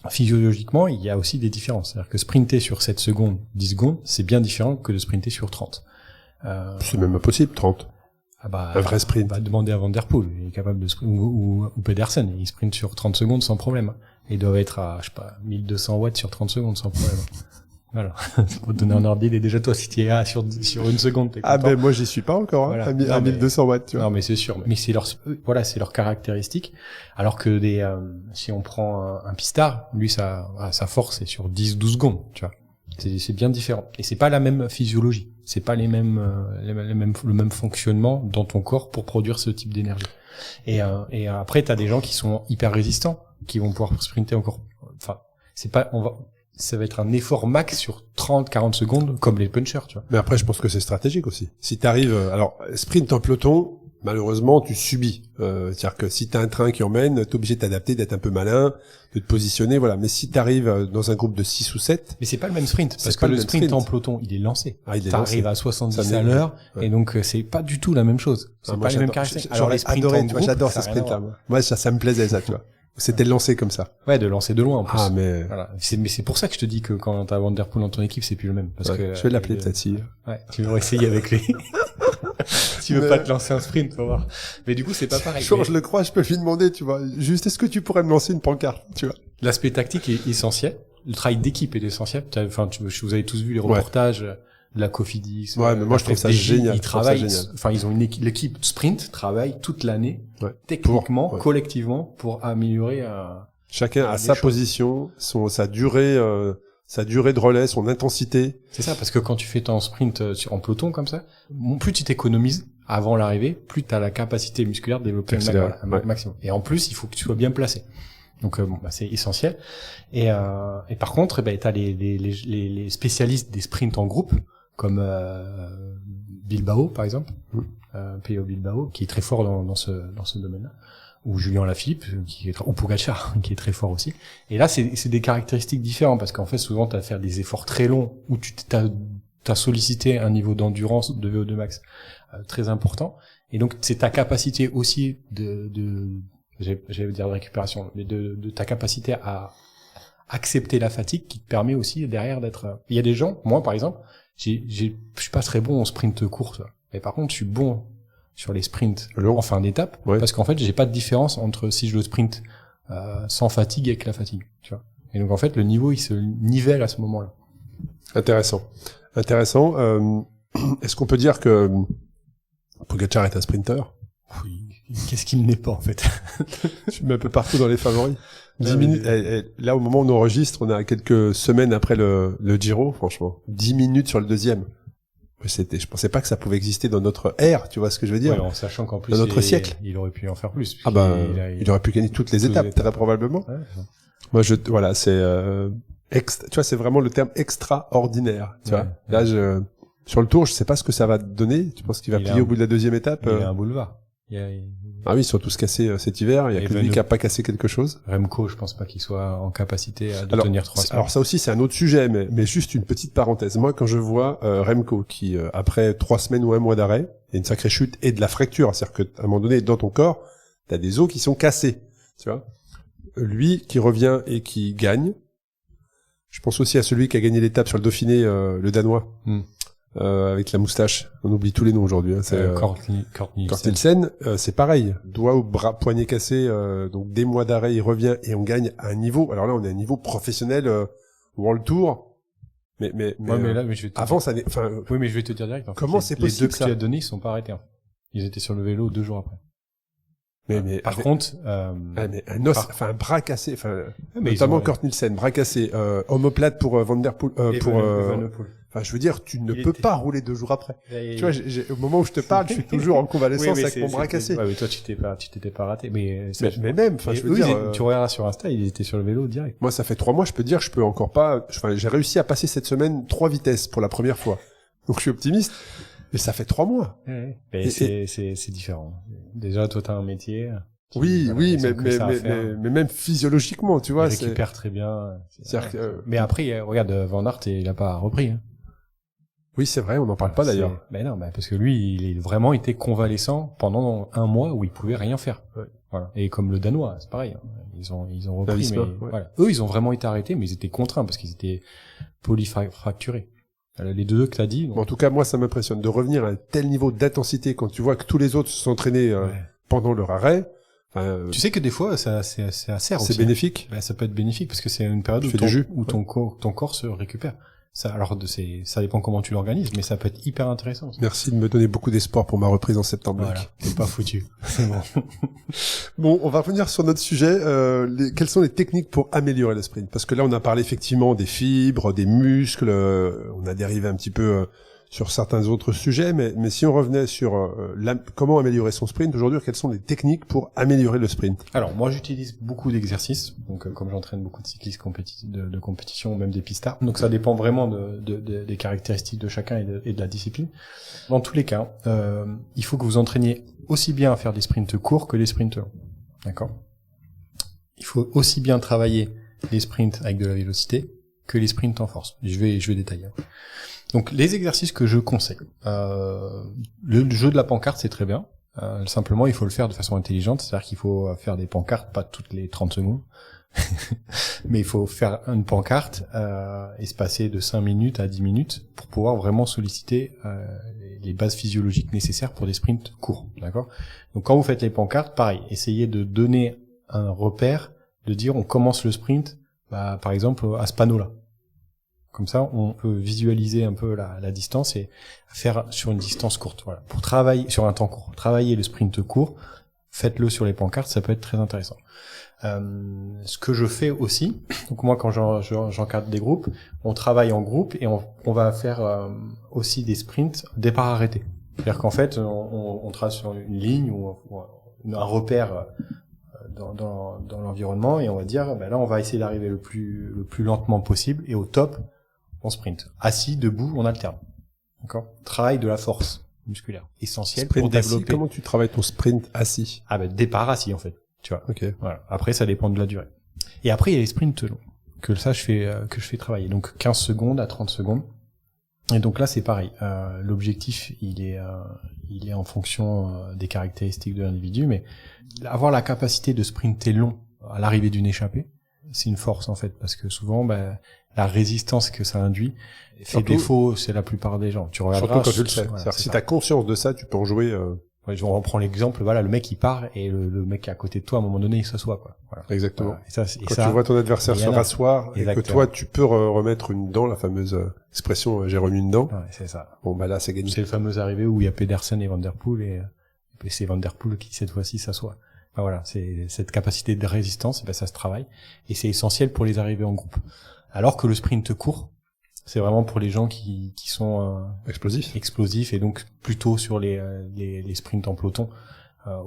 Physiologiquement, il y a aussi des différences. C'est-à-dire que sprinter sur 7 secondes, 10 secondes, c'est bien différent que de sprinter sur 30. C'est même impossible, 30. Ah bah, un vrai sprint. Bah, demandez à Van Der Poel, il est capable de sprinter, ou Pedersen, il sprint sur 30 secondes sans problème. Il doit être à, 1200 watts sur 30 secondes sans problème. Voilà. Pour te donner un ordre d'idée, déjà toi, si tu es sur une seconde, t'es content. Ah ben, moi, j'y suis pas encore, voilà. à 1200 watts, tu vois. Non, mais c'est sûr. Mais c'est leur caractéristique. Alors que si on prend un pistard, lui, sa force est sur 10-12 secondes, tu vois. C'est bien différent. Et c'est pas la même physiologie. C'est pas le même fonctionnement dans ton corps pour produire ce type d'énergie. Et après, t'as des gens qui sont hyper résistants, qui vont pouvoir sprinter encore, ça va être un effort max sur 30-40 secondes, comme les punchers, tu vois. Mais après, je pense que c'est stratégique aussi. Si t'arrives, alors, sprint en peloton, malheureusement, tu subis. C'est-à-dire que si t'as un train qui emmène, t'es obligé de t'adapter, d'être un peu malin, de te positionner, voilà. Mais si t'arrives dans un groupe de 6 ou 7. Mais c'est pas le même sprint, parce que le sprint en peloton, il est lancé. T'arrives à 70 à l'heure, et donc, c'est pas du tout la même chose. C'est pas les mêmes caractéristiques. Alors, les sprints en groupe, j'adore ces sprints-là. Moi, ça me plaisait, ça, tu vois. C'était de lancer comme ça. Ouais, de lancer de loin, en plus. Ah, mais... Voilà. Mais c'est pour ça que je te dis que quand t'as Van Der Poel dans ton équipe, c'est plus le même. Parce que, je vais l'appeler Tati. Ouais, tu veux essayer avec lui. Tu veux pas te lancer un sprint, faut voir. Mais du coup, c'est pas pareil. Je le crois, je peux lui demander, tu vois. Juste, est-ce que tu pourrais me lancer une pancarte, tu vois? L'aspect tactique est essentiel. Le travail d'équipe est essentiel. Vous avez tous vu les reportages de la Cofidis. Ouais, mais moi, je trouve ça génial. Ils travaillent, ils ont l'équipe sprint travaille toute l'année, techniquement, collectivement, pour améliorer, chacun a sa position, sa durée de relais, son intensité. C'est ça, parce que quand tu fais ton sprint en peloton comme ça, plus tu t'économises avant l'arrivée, plus tu as la capacité musculaire de développer un maximum. Et en plus, il faut que tu sois bien placé. Donc c'est essentiel. Et par contre, t'as les spécialistes des sprints en groupe, comme Bilbao par exemple, Pello Bilbao, qui est très fort dans ce domaine-là, ou Julien Lafilippe, ou Pogacar, qui est très fort aussi. Et là, c'est des caractéristiques différentes, parce qu'en fait, souvent, t'as à faire des efforts très longs, où t'as sollicité un niveau d'endurance de VO2 max très important. Et donc, c'est ta capacité aussi j'allais dire de récupération, mais de ta capacité à accepter la fatigue qui te permet aussi derrière d'être... Il y a des gens, moi par exemple, je suis pas très bon en sprint court, mais par contre, je suis bon sur les sprints en fin d'étape, parce qu'en fait, j'ai pas de différence entre si je le sprint sans fatigue et avec la fatigue, tu vois. Et donc en fait, le niveau, il se nivelle à ce moment-là. Intéressant. Est-ce qu'on peut dire que Pogacar est un sprinter? Oui. Qu'est-ce qu'il n'est pas, en fait? Je mets un peu partout dans les favoris. 10 minutes. Là, au moment où on enregistre, on est à quelques semaines après le Giro, franchement. 10 minutes sur le deuxième. Je pensais pas que ça pouvait exister dans notre ère, tu vois ce que je veux dire? Ouais, en sachant qu'en plus, dans notre siècle. Il aurait pu en faire plus. Ah il aurait pu gagner toutes les étapes, très probablement. Ouais. Moi, voilà, c'est, tu vois, c'est vraiment le terme extraordinaire, tu vois. Là, sur le Tour, je sais pas ce que ça va donner. Tu penses qu'il va plier au bout de la deuxième étape? Il y a un boulevard. Ah oui, ils sont tous cassés cet hiver. Il y a que lui qui a pas cassé quelque chose. Remco, je pense pas qu'il soit en capacité de tenir 3 semaines. Alors ça aussi, c'est un autre sujet, mais juste une petite parenthèse. Moi, quand je vois Remco qui, après 3 semaines ou 1 mois d'arrêt, il y a une sacrée chute et de la fracture. C'est-à-dire qu'à un moment donné, dans ton corps, t'as des os qui sont cassés. Tu vois. Lui qui revient et qui gagne. Je pense aussi à celui qui a gagné l'étape sur le Dauphiné, le Danois. Avec la moustache. On oublie tous les noms aujourd'hui. Hein. C'est Kortnilsen. C'est pareil. Doigt au bras, poignet cassé. Donc des mois d'arrêt, il revient et on gagne à un niveau. Alors là, on est à un niveau professionnel World Tour. Mais je vais te avant, oui, mais je vais te dire direct. Comment c'est possible? Les 2 que tu as donnés, ils sont pas arrêtés. Ils étaient sur le vélo 2 jours après. Mais Par contre, mais un os, enfin un bras cassé, enfin mais notamment ils ont- Kurt Nielsen, bras cassé, omoplate pour Van Der Poel, pour Evenepoel. enfin je veux dire, tu ne Il peux était- pas rouler 2 jours après. Et- Tu vois, au moment où je te parle, je suis toujours en convalescence avec mon bras cassé. Ouais, mais toi, tu t'étais pas raté. Mais Même, enfin et je veux eux, dire, tu regardes sur Insta, ils étaient sur le vélo direct. moi ça fait 3 mois, je peux dire, je peux encore pas, enfin j'ai réussi à passer cette semaine 3 vitesses pour la première fois. Donc je suis optimiste. Mais ça fait 3 mois. Mais Et- c'est différent. Déjà, toi, t'as un métier. Oui, Voilà, oui, ils ont que ça à faire. mais même physiologiquement, tu vois, Il c'est, récupère très bien. c'est-à-dire que, Mais après, regarde, Van Aert, il a pas repris. Hein. oui, c'est vrai, on n'en parle pas d'ailleurs. Ben non, parce que lui, il est vraiment été convalescent pendant 1 mois où il pouvait rien faire. Ouais. Voilà. Et comme le Danois, c'est pareil. Hein. Ils ont repris, Davisma, mais ouais. voilà. Eux, ils ont vraiment été arrêtés, mais ils étaient contraints parce qu'ils étaient polyfracturés. Les deux que t'as dit. En tout cas, moi, ça m'impressionne de revenir à un tel niveau d'intensité quand tu vois que tous les autres se sont entraînés Ouais. pendant leur arrêt. Tu sais que des fois, c'est assez aussi. C'est bénéfique. Ben, ça peut être bénéfique parce que c'est une période Tu où, fais du jus. ton corps se récupère. Ça, alors ça dépend comment tu l'organises, mais ça peut être hyper intéressant. Merci de me donner beaucoup d'espoir pour ma reprise en septembre. Voilà, t'es pas foutu. C'est bon. Bon, on va revenir sur notre sujet. Quelles sont les techniques pour améliorer le sprint? Parce que là, on a parlé effectivement des fibres, des muscles. On a dérivé un petit peu sur certains autres sujets, mais si on revenait sur comment améliorer son sprint aujourd'hui, quelles sont les techniques pour améliorer le sprint? Alors moi j'utilise beaucoup d'exercices, donc comme j'entraîne beaucoup de cyclistes de compétition ou même des pistards, donc ça dépend vraiment des caractéristiques de chacun et de la discipline. Dans tous les cas, il faut que vous entraîniez aussi bien à faire des sprints courts que les sprints longs, d'accord? Il faut aussi bien travailler les sprints avec de la vélocité que les sprints en force. Je vais détailler. Donc les exercices que je conseille, le jeu de la pancarte c'est très bien. Simplement, il faut le faire de façon intelligente, c'est-à-dire qu'il faut faire des pancartes, pas toutes les 30 secondes, mais il faut faire une pancarte espacée de 5 minutes à 10 minutes pour pouvoir vraiment solliciter les bases physiologiques nécessaires pour des sprints courts, d'accord? Donc quand vous faites les pancartes, pareil, essayez de donner un repère, de dire on commence le sprint, par exemple à ce panneau-là. Comme ça, on peut visualiser un peu la distance et faire sur une distance courte. Voilà. Pour travailler sur un temps court, travailler le sprint court, faites-le sur les pancartes, ça peut être très intéressant. Ce que je fais aussi, donc moi quand j'encadre des groupes, on travaille en groupe et on va faire aussi des sprints départ arrêté. C'est-à-dire qu'en fait, on trace sur une ligne ou un repère dans l'environnement et on va dire, là on va essayer d'arriver le plus lentement possible et au top on sprint. Assis, debout, on alterne. D'accord? Travail de la force musculaire. Essentiel Sprint pour assis, développer. comment tu travailles ton sprint assis? Départ assis, en fait. Tu vois. Ok. Voilà. Après, ça dépend de la durée. Et après, il y a les sprints longs. Que je fais travailler. Donc, 15 secondes à 30 secondes. Et donc là, c'est pareil. L'objectif, il est en fonction des caractéristiques de l'individu, mais avoir la capacité de sprinter long à l'arrivée d'une échappée, c'est une force, en fait, parce que souvent, la résistance que ça induit fait Surtout- défaut, c'est la plupart des gens. Tu regarderas. Surtout quand tu le sais. Voilà, C'est-à-dire, c'est si ça. tu as conscience de ça, tu peux en jouer. Ouais, on reprend l'exemple, voilà, le mec il part et le mec qui est à côté de toi, à un moment donné, il s'assoit, quoi. Voilà. Exactement. Voilà. Quand tu vois ton adversaire il y se en a. rasseoir et que Exactement. toi, tu peux remettre une dent, la fameuse expression j'ai remis une dent. Ouais, c'est ça. Bon, là, c'est gagné. C'est le fameux arrivé où il y a Pedersen et Van Der Poel et c'est Van Der Poel qui cette fois-ci s'assoit. Voilà, c'est cette capacité de résistance, ça se travaille et c'est essentiel pour les arrivées en groupe. Alors que le sprint court, c'est vraiment pour les gens qui sont Explosif. explosifs et donc plutôt sur les sprints en peloton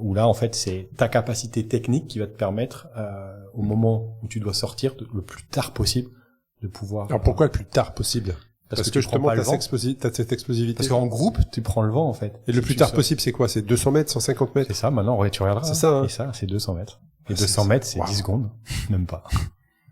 où là en fait c'est ta capacité technique qui va te permettre au moment où tu dois sortir le plus tard possible de pouvoir. Alors pourquoi le plus tard possible? Parce que tu prends justement, pas le vent. t'as cette explosivité. Parce qu'en groupe tu prends le vent en fait. Et le Si plus tu tard sors- possible, c'est quoi? C'est 200 mètres, 150 mètres? C'est ça, maintenant, ouais, tu regarderas. C'est ça, hein. Et ça, c'est 200 mètres. Et Ah, 200 mètres, c'est waouh. 10 secondes. Même pas.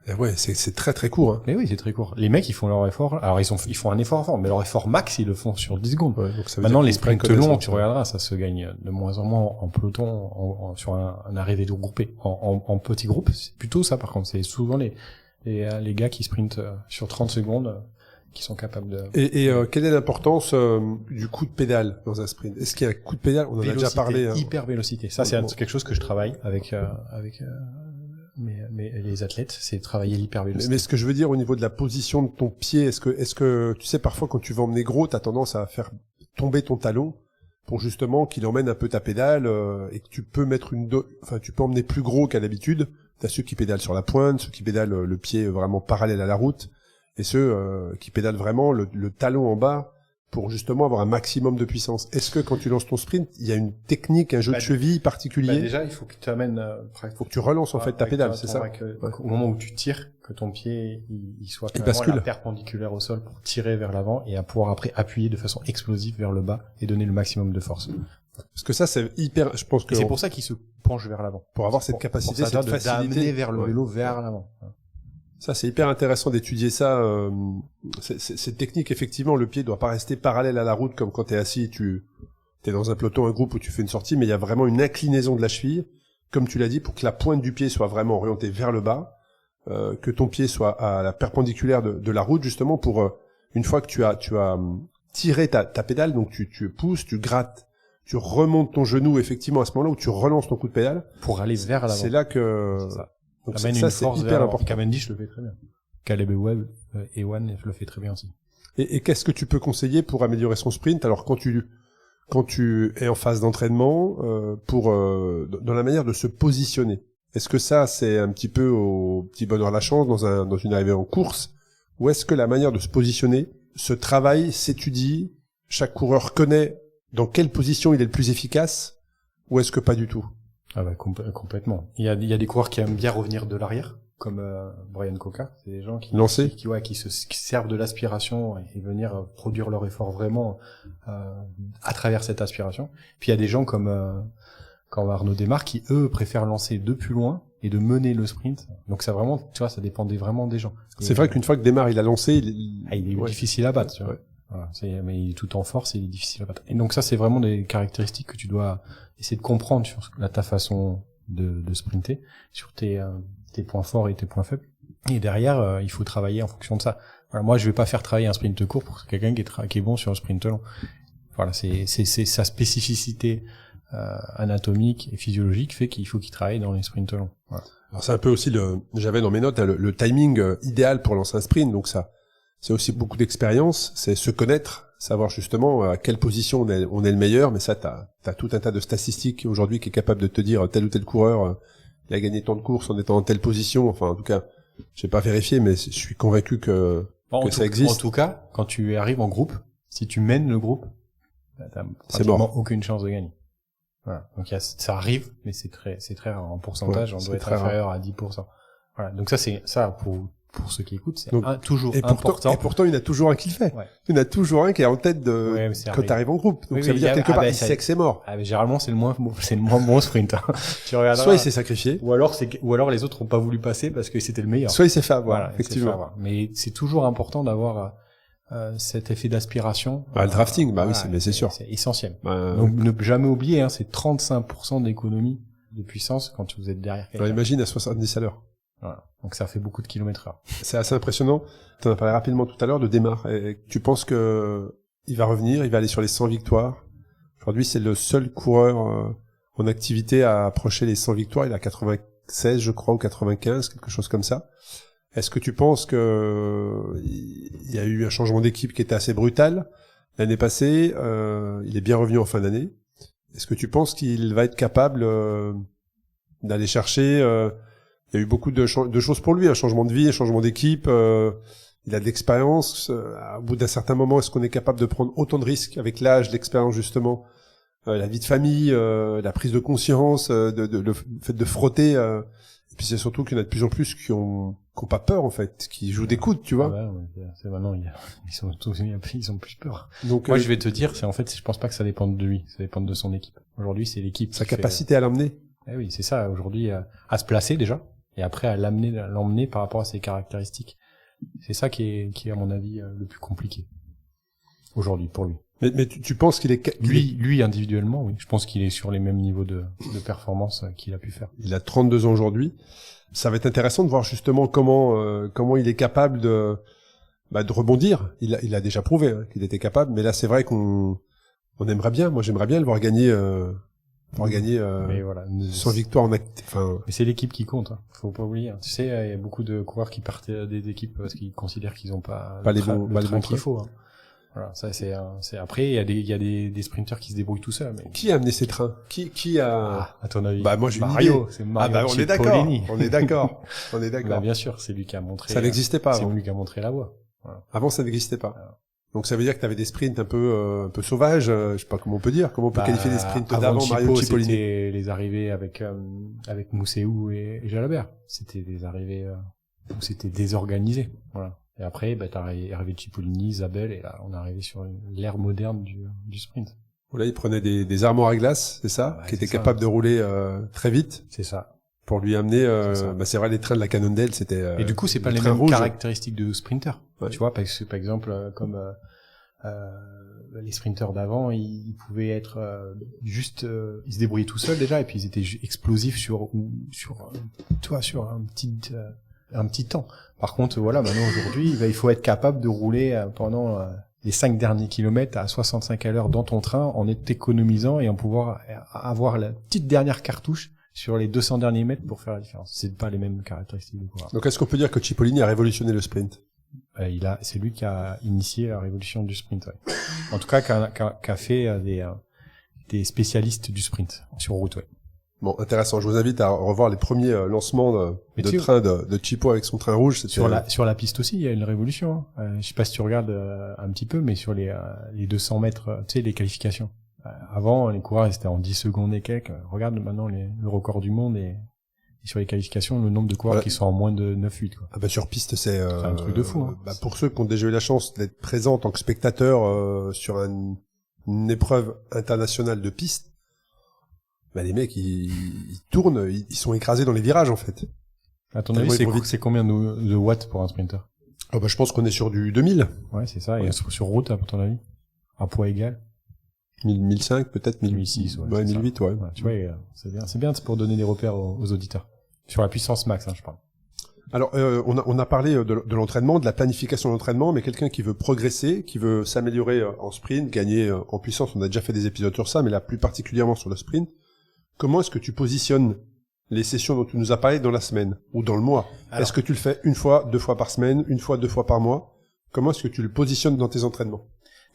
Eh ouais, c'est très très court, hein. Mais oui, c'est très court. Les mecs, ils font leur effort. Alors, ils font un effort fort, mais leur effort max, ils le font sur 10 secondes. Ouais, donc ça veut Maintenant, dire les qu'ils prennent sprints longs, connaissance. tu regarderas, ça se gagne de moins en moins en peloton, sur un arrivé de groupé. En petits groupes, c'est plutôt ça, par contre. C'est souvent les gars qui sprintent sur 30 secondes, qui sont capables de... Et quelle est l'importance du coup de pédale dans un sprint? Est-ce qu'il y a un coup de pédale? On en a déjà parlé. Hein. Hyper vélocité. Ça, c'est Bon. quelque chose que je travaille avec les athlètes, c'est travailler l'hypervélocité. Mais ce que je veux dire au niveau de la position de ton pied, est-ce que tu sais parfois quand tu vas emmener gros, t'as tendance à faire tomber ton talon pour justement qu'il emmène un peu ta pédale et que tu peux mettre tu peux emmener plus gros qu'à l'habitude. T'as ceux qui pédalent sur la pointe, ceux qui pédalent le pied vraiment parallèle à la route, et ceux qui pédalent vraiment le talon en bas pour justement avoir un maximum de puissance. Est-ce que quand tu lances ton sprint, il y a une technique, un jeu de cheville particulier? Déjà, il faut que tu amènes, faut que tu relances en fait ta pédale, c'est ça? Au moment où tu tires, que ton pied il soit vraiment perpendiculaire au sol pour tirer vers l'avant et à pouvoir après appuyer de façon explosive vers le bas et donner le maximum de force. Parce que ça, c'est hyper, je pense que... Et c'est pour ça qu'il se penche vers l'avant. Pour avoir cette capacité, cette facilité. D'amener vers le vélo vers l'avant. Ça, c'est hyper intéressant d'étudier ça. Cette technique, effectivement, le pied doit pas rester parallèle à la route comme quand t'es assis, t'es dans un peloton, un groupe où tu fais une sortie, mais il y a vraiment une inclinaison de la cheville, comme tu l'as dit, pour que la pointe du pied soit vraiment orientée vers le bas, que ton pied soit à la perpendiculaire de la route, justement, pour, une fois que tu as tiré ta pédale, donc tu pousses, tu grattes, tu remontes ton genou, effectivement, à ce moment-là où tu relances ton coup de pédale. Pour aller vers l'avant. C'est là que... C'est ça. Donc c'est hyper important. Cavendish le fait très bien. Caleb Ewan le fait très bien aussi. Et qu'est-ce que tu peux conseiller pour améliorer son sprint? Alors quand tu es en phase d'entraînement, dans la manière de se positionner. Est-ce que ça c'est un petit peu au petit bonheur la chance dans une arrivée en course, ou est-ce que la manière de se positionner se travaille, s'étudie, chaque coureur connaît dans quelle position il est le plus efficace, ou est-ce que pas du tout? Ah bah complètement. Il y a des coureurs qui aiment bien revenir de l'arrière, comme Brian Coca. C'est des gens qui servent de l'aspiration et venir produire leur effort vraiment à travers cette aspiration. Puis il y a des gens comme Arnaud Desmar qui eux préfèrent lancer de plus loin et de mener le sprint. Donc ça vraiment, tu vois, ça dépendait vraiment des gens. C'est vrai qu'une fois que Desmar il a lancé, il est difficile à battre. Tu vois. Ouais. Voilà, mais il est tout en force et il est difficile à battre. Et donc ça, c'est vraiment des caractéristiques que tu dois essayer de comprendre sur ta façon de sprinter, sur tes points forts et tes points faibles. Et derrière, il faut travailler en fonction de ça. Voilà, moi, je vais pas faire travailler un sprint court pour quelqu'un qui est bon sur un sprint long. Voilà, c'est sa spécificité anatomique et physiologique fait qu'il faut qu'il travaille dans les sprints longs. Voilà. Alors c'est un peu aussi j'avais dans mes notes le timing idéal pour lancer un sprint, donc ça. C'est aussi beaucoup d'expérience, c'est se connaître, savoir justement à quelle position on est le meilleur, mais ça t'as tout un tas de statistiques aujourd'hui qui est capable de te dire tel ou tel coureur il a gagné tant de courses en étant en telle position, enfin en tout cas, j'ai pas vérifié mais je suis convaincu que ça existe. En tout cas, quand tu arrives en groupe, si tu mènes le groupe, t'as pratiquement aucune chance de gagner. Voilà. Donc ça arrive, mais c'est très rare en pourcentage, on doit être inférieur à 10%. Voilà. Donc ça c'est ça pour ceux qui écoutent, c'est toujours important. Et pourtant, il y en a toujours un qui le fait. Ouais. Il y en a toujours un qui est en tête quand t'arrives en groupe. Donc ça veut dire quelque part, il sait que c'est mort. Ah, mais généralement, c'est le moins bon sprint. Hein. Tu regarderas. Soit il s'est sacrifié. Ou alors les autres ont pas voulu passer parce que c'était le meilleur. Soit il s'est fait avoir. Voilà, effectivement. Mais c'est toujours important d'avoir cet effet d'aspiration. Le drafting, oui, mais c'est sûr. C'est essentiel. Donc ne jamais oublier, hein, c'est 35% d'économie de puissance quand vous êtes derrière quelqu'un. Alors imagine à 70 à l'heure. Voilà. Donc ça fait beaucoup de kilomètres/heure. C'est assez impressionnant. Tu en as parlé rapidement tout à l'heure de Desmar. Et tu penses que il va revenir, il va aller sur les 100 victoires. Aujourd'hui, c'est le seul coureur en activité à approcher les 100 victoires. Il a 96, je crois, ou 95, quelque chose comme ça. Est-ce que tu penses que il y a eu un changement d'équipe qui était assez brutal l'année passée? Il est bien revenu en fin d'année. Est-ce que tu penses qu'il va être capable d'aller chercher il y a eu beaucoup de choses pour lui, un changement de vie, un changement d'équipe. Il a de l'expérience. Au bout d'un certain moment, est-ce qu'on est capable de prendre autant de risques avec l'âge, l'expérience justement, la vie de famille, la prise de conscience, le fait de frotter. Et puis c'est surtout qu'il y en a de plus en plus qui ont pas peur en fait, qui jouent des coudes, tu vois. C'est maintenant ils ont plus peur. Donc moi je vais te dire, je pense pas que ça dépende de lui, ça dépend de son équipe. Aujourd'hui c'est l'équipe. Sa capacité à l'emmener. Eh oui, c'est ça aujourd'hui à se placer déjà. Et après à l'emmener par rapport à ses caractéristiques. C'est ça qui est à mon avis le plus compliqué aujourd'hui pour lui. Mais tu penses qu'il est lui individuellement, oui. Je pense qu'il est sur les mêmes niveaux de performance qu'il a pu faire. Il a 32 ans aujourd'hui. Ça va être intéressant de voir justement comment il est capable de rebondir. Il a déjà prouvé qu'il était capable, mais là c'est vrai qu'on aimerait bien. Moi j'aimerais bien le voir gagner. Mais voilà, 100 victoires mais c'est l'équipe qui compte, hein. Faut pas oublier, hein. Tu sais, il y a beaucoup de coureurs qui partent des équipes parce qu'ils considèrent qu'ils ont pas les bons qu'il faut, hein. Voilà, ça c'est après il y a des sprinters qui se débrouillent tout seuls. Mais... Qui a amené ces trains? Qui a à ton avis? Bah moi j'ai Mario, c'est Mario. Ah bah on est d'accord. On est d'accord. On est d'accord. Bah, bien sûr, c'est lui qui a montré. Ça n'existait pas. C'est Avant. lui qui a montré la voie. Voilà. Avant ça n'existait pas. Donc ça veut dire que tu avais des sprints un peu sauvages, je sais pas comment on peut dire, comment on peut qualifier les sprints d'avant Mario Cipollini. C'était les arrivées avec Mousséou et Jalabert. C'était des arrivées où c'était désorganisé. Voilà. Et après, t'as arrivé Cipollini, Zabel, et là, on est arrivé sur l'ère moderne du sprint. Là, il prenait des armoires à glace, c'est ça, Ouais, qui étaient capables de rouler très vite. C'est ça. Pour lui amener, c'est vrai, les trains de la Cannondale, c'était. Et du coup, c'est pas les mêmes caractéristiques de sprinter. Ouais. Tu vois, parce que par exemple, comme les sprinters d'avant, ils pouvaient être juste, ils se débrouillaient tout seuls déjà, et puis ils étaient explosifs sur un petit temps. Par contre, voilà, maintenant aujourd'hui, il faut être capable de rouler pendant les 5 derniers kilomètres à 65 à l'heure dans ton train en économisant et en pouvoir avoir la petite dernière cartouche sur les 200 derniers mètres pour faire la différence. C'est pas les mêmes caractéristiques du coureur. Donc est-ce qu'on peut dire que Cipollini a révolutionné le sprint? C'est lui qui a initié la révolution du sprint. Ouais. En tout cas, qui a fait des spécialistes du sprint sur route. Ouais. Bon, intéressant. Je vous invite à revoir les premiers lancements de train de Chipo avec son train rouge. Sur la piste aussi, il y a une révolution. Je sais pas si tu regardes un petit peu, mais sur les 200 mètres, tu sais, les qualifications. Avant, les coureurs étaient en 10 secondes et quelques. Regarde maintenant le record du monde et sur les qualifications, le nombre de coureurs qui sont en moins de 9-8. Quoi. Ah bah sur piste, c'est un truc de fou. Hein. Pour ceux qui ont déjà eu la chance d'être présents en tant que spectateurs sur une épreuve internationale de piste, bah les mecs ils tournent, ils sont écrasés dans les virages en fait. À ton avis, c'est combien de watts pour un sprinter? Ah bah je pense qu'on est sur du 2000. Ouais, c'est ça. Ouais. Et sur route, à ton avis, à poids égal? 1005 peut-être 1006 ouais 1008 ouais. Tu vois, c'est bien pour donner des repères aux auditeurs sur la puissance max, je parle. Alors on a parlé de l'entraînement, de la planification de l'entraînement, mais quelqu'un qui veut progresser, qui veut s'améliorer en sprint, gagner en puissance, on a déjà fait des épisodes sur ça, mais là plus particulièrement sur le sprint. Comment est-ce que tu positionnes les sessions dont tu nous as parlé dans la semaine ou dans le mois? Est-ce que tu le fais une fois, 2 fois par semaine, une fois, 2 fois par mois? Comment est-ce que tu le positionnes dans tes entraînements?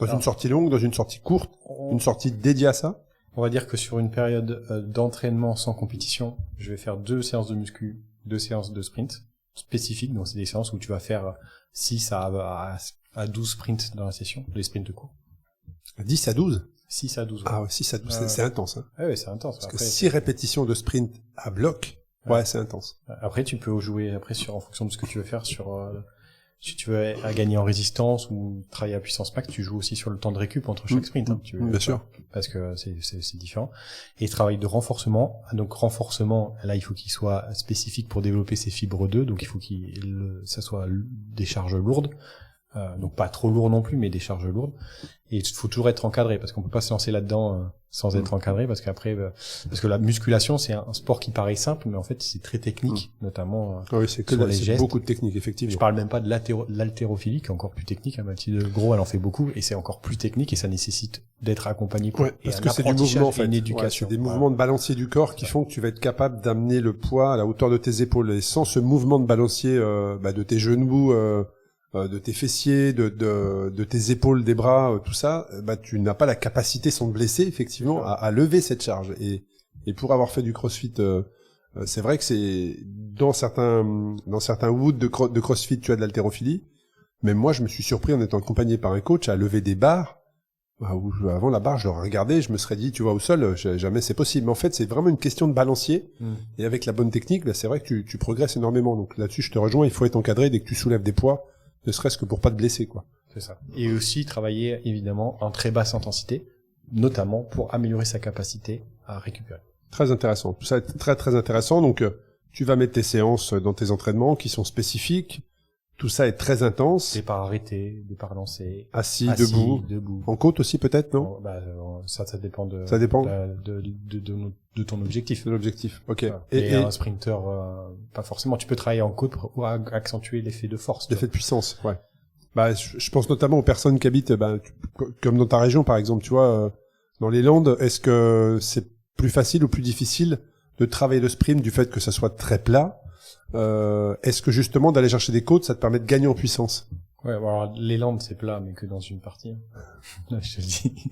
Une sortie longue, dans une sortie courte, une sortie dédiée à ça? On va dire que sur une période d'entraînement sans compétition, je vais faire 2 séances de muscu, 2 séances de sprint spécifiques. Donc c'est des séances où tu vas faire 6 à 12 sprints dans la session, les sprints courts. 10 à 12? 6 à 12. Ouais. Ah ouais, 6 à 12, c'est intense. Hein. Ouais, c'est intense. Parce que 6 répétitions de sprint à bloc, ouais, c'est intense. Après, tu peux jouer en fonction de ce que tu veux faire si tu veux gagner en résistance ou travailler à puissance max, tu joues aussi sur le temps de récup entre chaque sprint. Hein, bien sûr. Parce que c'est différent. Et travail de renforcement. Donc renforcement, là, il faut qu'il soit spécifique pour développer ses fibres 2. Donc il faut ça soit des charges lourdes. Donc pas trop lourd non plus, mais des charges lourdes. Et il faut toujours être encadré parce qu'on peut pas se lancer là-dedans sans être encadré parce que la musculation c'est un sport qui paraît simple, mais en fait c'est très technique, notamment oui, c'est que les gestes. Beaucoup de technique effectivement. Je parle même pas de l'haltérophilie qui est encore plus technique. Mathilde Gros, elle en fait beaucoup et c'est encore plus technique et ça nécessite d'être accompagné. Parce que c'est du mouvement en fait. Une éducation. C'est des mouvements de balancier du corps qui font que tu vas être capable d'amener le poids à la hauteur de tes épaules et sans ce mouvement de balancier de tes genoux. De tes fessiers, de tes épaules, des bras, tout ça, tu n'as pas la capacité sans te blesser, effectivement, à lever cette charge. Et pour avoir fait du crossfit, c'est vrai que c'est, dans certains woods de crossfit, tu as de l'haltérophilie. Même moi, je me suis surpris en étant accompagné par un coach à lever des barres, où avant la barre, je l'aurais regardé, je me serais dit, tu vois, au sol, jamais c'est possible. Mais en fait, c'est vraiment une question de balancier. Et avec la bonne technique, c'est vrai que tu progresses énormément. Donc là-dessus, je te rejoins, il faut être encadré dès que tu soulèves des poids. Ne serait-ce que pour pas te blesser, quoi. C'est ça. Et aussi travailler, évidemment, en très basse intensité, notamment pour améliorer sa capacité à récupérer. Très intéressant. Tout ça est très, très intéressant. Donc, tu vas mettre tes séances dans tes entraînements qui sont spécifiques. Tout ça est très intense. Départ arrêté, départ lancé. Assis, debout. En côte aussi, peut-être, non? Ça dépend de ton objectif. De l'objectif. Ok. Voilà. Et un sprinter, pas forcément. Tu peux travailler en côte pour accentuer l'effet de force. L'effet de puissance, ouais. Je pense notamment aux personnes qui habitent, comme dans ta région, par exemple, tu vois, dans les Landes, est-ce que c'est plus facile ou plus difficile de travailler le sprint du fait que ça soit très plat? Est-ce que justement d'aller chercher des côtes, ça te permet de gagner en puissance? Ouais, bon, alors les Landes c'est plat, mais que dans une partie. Là, je te le dis.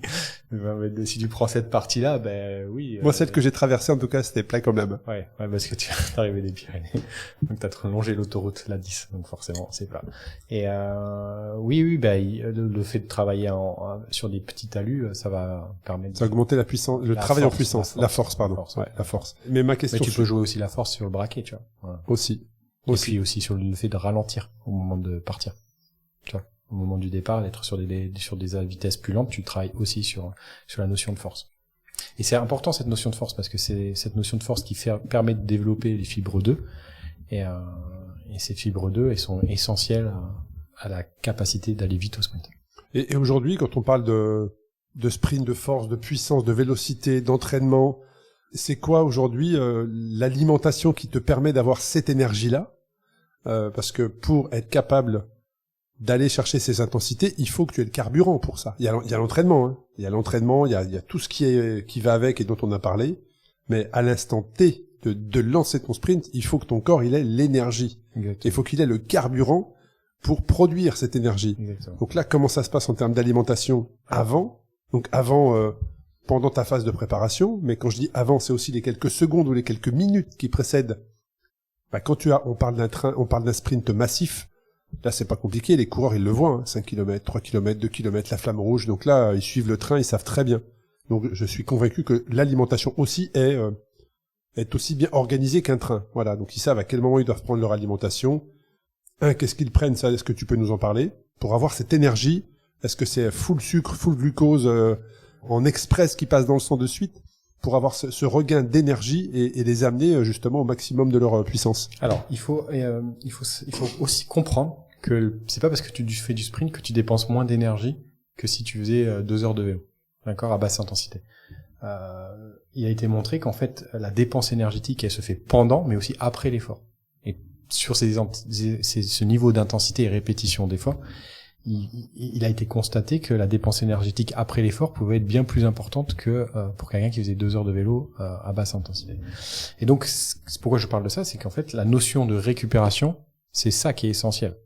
Mais si tu prends cette partie-là, ben oui. Moi, celle que j'ai traversée, en tout cas, c'était plat quand même. Ouais, parce que tu es arrivé des Pyrénées. Donc t'as longé l'autoroute, la 10, donc forcément, c'est plat. Et oui, le fait de travailler sur des petits talus, ça va permettre... Ça va augmenter la puissance, le travail en puissance. La force, pardon. La force. Mais ma question... Mais tu peux jouer aussi la force sur le braquet, tu vois. Voilà. Aussi. Et puis aussi sur le fait de ralentir au moment de partir. Tu vois, au moment du départ, d'être sur des vitesses plus lentes, tu travailles aussi sur la notion de force. Et c'est important cette notion de force parce que c'est cette notion de force qui permet de développer les fibres 2 et ces fibres 2 elles sont essentielles à la capacité d'aller vite au sprint. Et aujourd'hui, quand on parle de sprint, de force, de puissance, de vélocité, d'entraînement, c'est quoi aujourd'hui l'alimentation qui te permet d'avoir cette énergie-là? Parce que pour être capable d'aller chercher ces intensités, il faut que tu aies le carburant pour ça. Il y a l'entraînement, hein. Il y a l'entraînement, il y a tout ce qui va avec et dont on a parlé. Mais à l'instant T de lancer ton sprint, il faut que ton corps il ait l'énergie. Exactement. Il faut qu'il ait le carburant pour produire cette énergie. Exactement. Donc là, comment ça se passe en termes d'alimentation avant? Donc pendant ta phase de préparation. Mais quand je dis avant, c'est aussi les quelques secondes ou les quelques minutes qui précèdent. Quand on parle d'un sprint massif. Là, c'est pas compliqué, les coureurs, ils le voient, hein, 5 km, 3 km, 2 km, la flamme rouge. Donc là, ils suivent le train, ils savent très bien. Donc, je suis convaincu que l'alimentation aussi est aussi bien organisée qu'un train. Voilà. Donc, ils savent à quel moment ils doivent prendre leur alimentation. Qu'est-ce qu'ils prennent, ça, est-ce que tu peux nous en parler? Pour avoir cette énergie, est-ce que c'est full sucre, full glucose, en express qui passe dans le sang de suite? Pour avoir ce regain d'énergie et les amener justement au maximum de leur puissance. Alors, il faut aussi comprendre que c'est pas parce que tu fais du sprint que tu dépenses moins d'énergie que si tu faisais 2 heures de vélo, d'accord, à basse intensité. Il a été montré qu'en fait, la dépense énergétique, elle se fait pendant, mais aussi après l'effort. Et sur ce niveau d'intensité et répétition d'effort, il a été constaté que la dépense énergétique après l'effort pouvait être bien plus importante que pour quelqu'un qui faisait 2 heures de vélo à basse intensité. Et donc, c'est pourquoi je parle de ça, c'est qu'en fait, la notion de récupération, c'est ça qui est essentiel.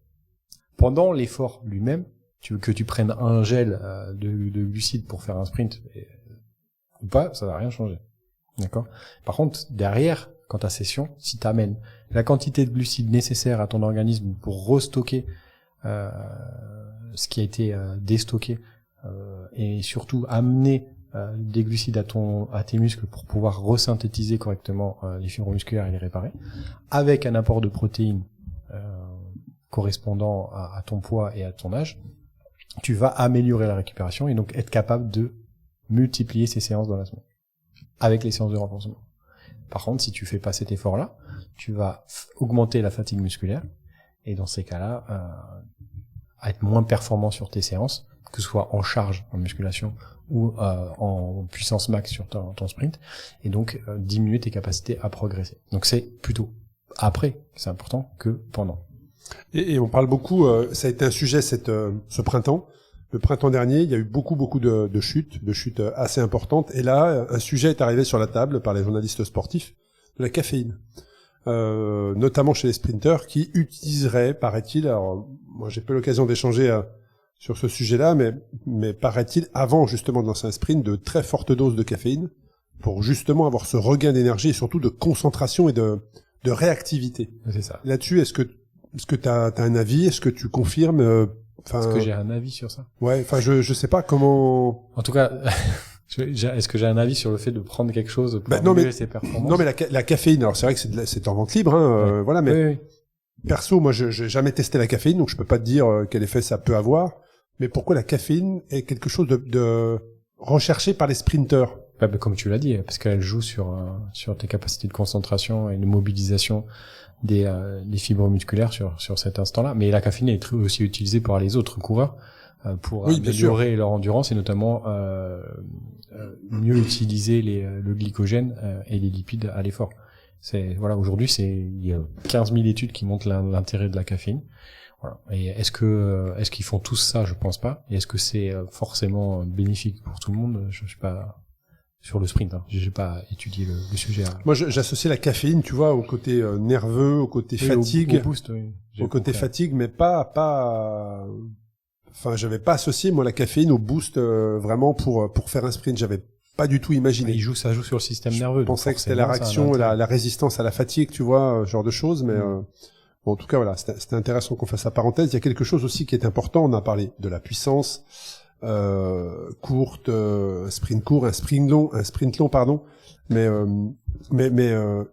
Pendant l'effort lui-même, que tu prennes un gel de glucides pour faire un sprint ou pas, ça va rien changer. D'accord ? Par contre, derrière, quand ta session, si tu amènes la quantité de glucides nécessaire à ton organisme pour restocker ce qui a été déstocké et surtout amener des glucides à tes muscles pour pouvoir resynthétiser correctement les fibres musculaires et les réparer, avec un apport de protéines correspondant à ton poids et à ton âge, tu vas améliorer la récupération et donc être capable de multiplier ces séances dans la semaine avec les séances de renforcement. Par contre, si tu fais pas cet effort-là, tu vas augmenter la fatigue musculaire et dans ces cas-là, à être moins performant sur tes séances, que ce soit en charge, en musculation, ou en puissance max sur ton sprint, et donc diminuer tes capacités à progresser. Donc c'est plutôt après, c'est important, que pendant. Et on parle beaucoup, ça a été un sujet ce printemps. Le printemps dernier, il y a eu beaucoup de chutes assez importantes, et là, un sujet est arrivé sur la table par les journalistes sportifs, de la caféine. Notamment chez les sprinteurs qui utiliseraient, paraît-il, alors moi j'ai pas l'occasion d'échanger sur ce sujet-là, mais paraît-il, avant justement de lancer un sprint, de très fortes doses de caféine pour justement avoir ce regain d'énergie et surtout de concentration et de réactivité. C'est ça. Là-dessus, est-ce que t'as un avis? Est-ce que tu confirmes? Est-ce que j'ai un avis sur ça? Ouais, enfin je sais pas comment. En tout cas. Est-ce que j'ai un avis sur le fait de prendre quelque chose pour améliorer ses performances? Non, mais la caféine, alors c'est vrai que c'est en vente libre, hein, voilà, mais oui. Perso, moi, j'ai jamais testé la caféine, donc je peux pas te dire quel effet ça peut avoir. Mais pourquoi la caféine est quelque chose de recherché par les sprinteurs? Comme tu l'as dit, parce qu'elle joue sur tes capacités de concentration et de mobilisation des fibres musculaires sur cet instant-là. Mais la caféine est aussi utilisée par les autres coureurs pour améliorer leur endurance et notamment mieux utiliser le glycogène et les lipides à l'effort. Aujourd'hui, il y a 15 000 études qui montrent l'intérêt de la caféine. Voilà. Et est-ce qu'ils font tous ça? Je pense pas. Et est-ce que c'est forcément bénéfique pour tout le monde? Je suis pas sur le sprint. Hein. J'ai pas étudié le sujet. Moi, j'associe la caféine, tu vois, au côté nerveux, au côté fatigue, au boost, oui. au côté fatigue, mais pas. Enfin, j'avais pas associé moi la caféine au boost vraiment pour faire un sprint. J'avais pas du tout imaginé. Ça joue sur le système nerveux. Je pensais que c'était la réaction, la résistance à la fatigue, tu vois, ce genre de choses, mais bon, en tout cas, voilà, c'était intéressant qu'on fasse la parenthèse. Il y a quelque chose aussi qui est important. On a parlé de la puissance courte, un sprint court, un sprint long, pardon. Mais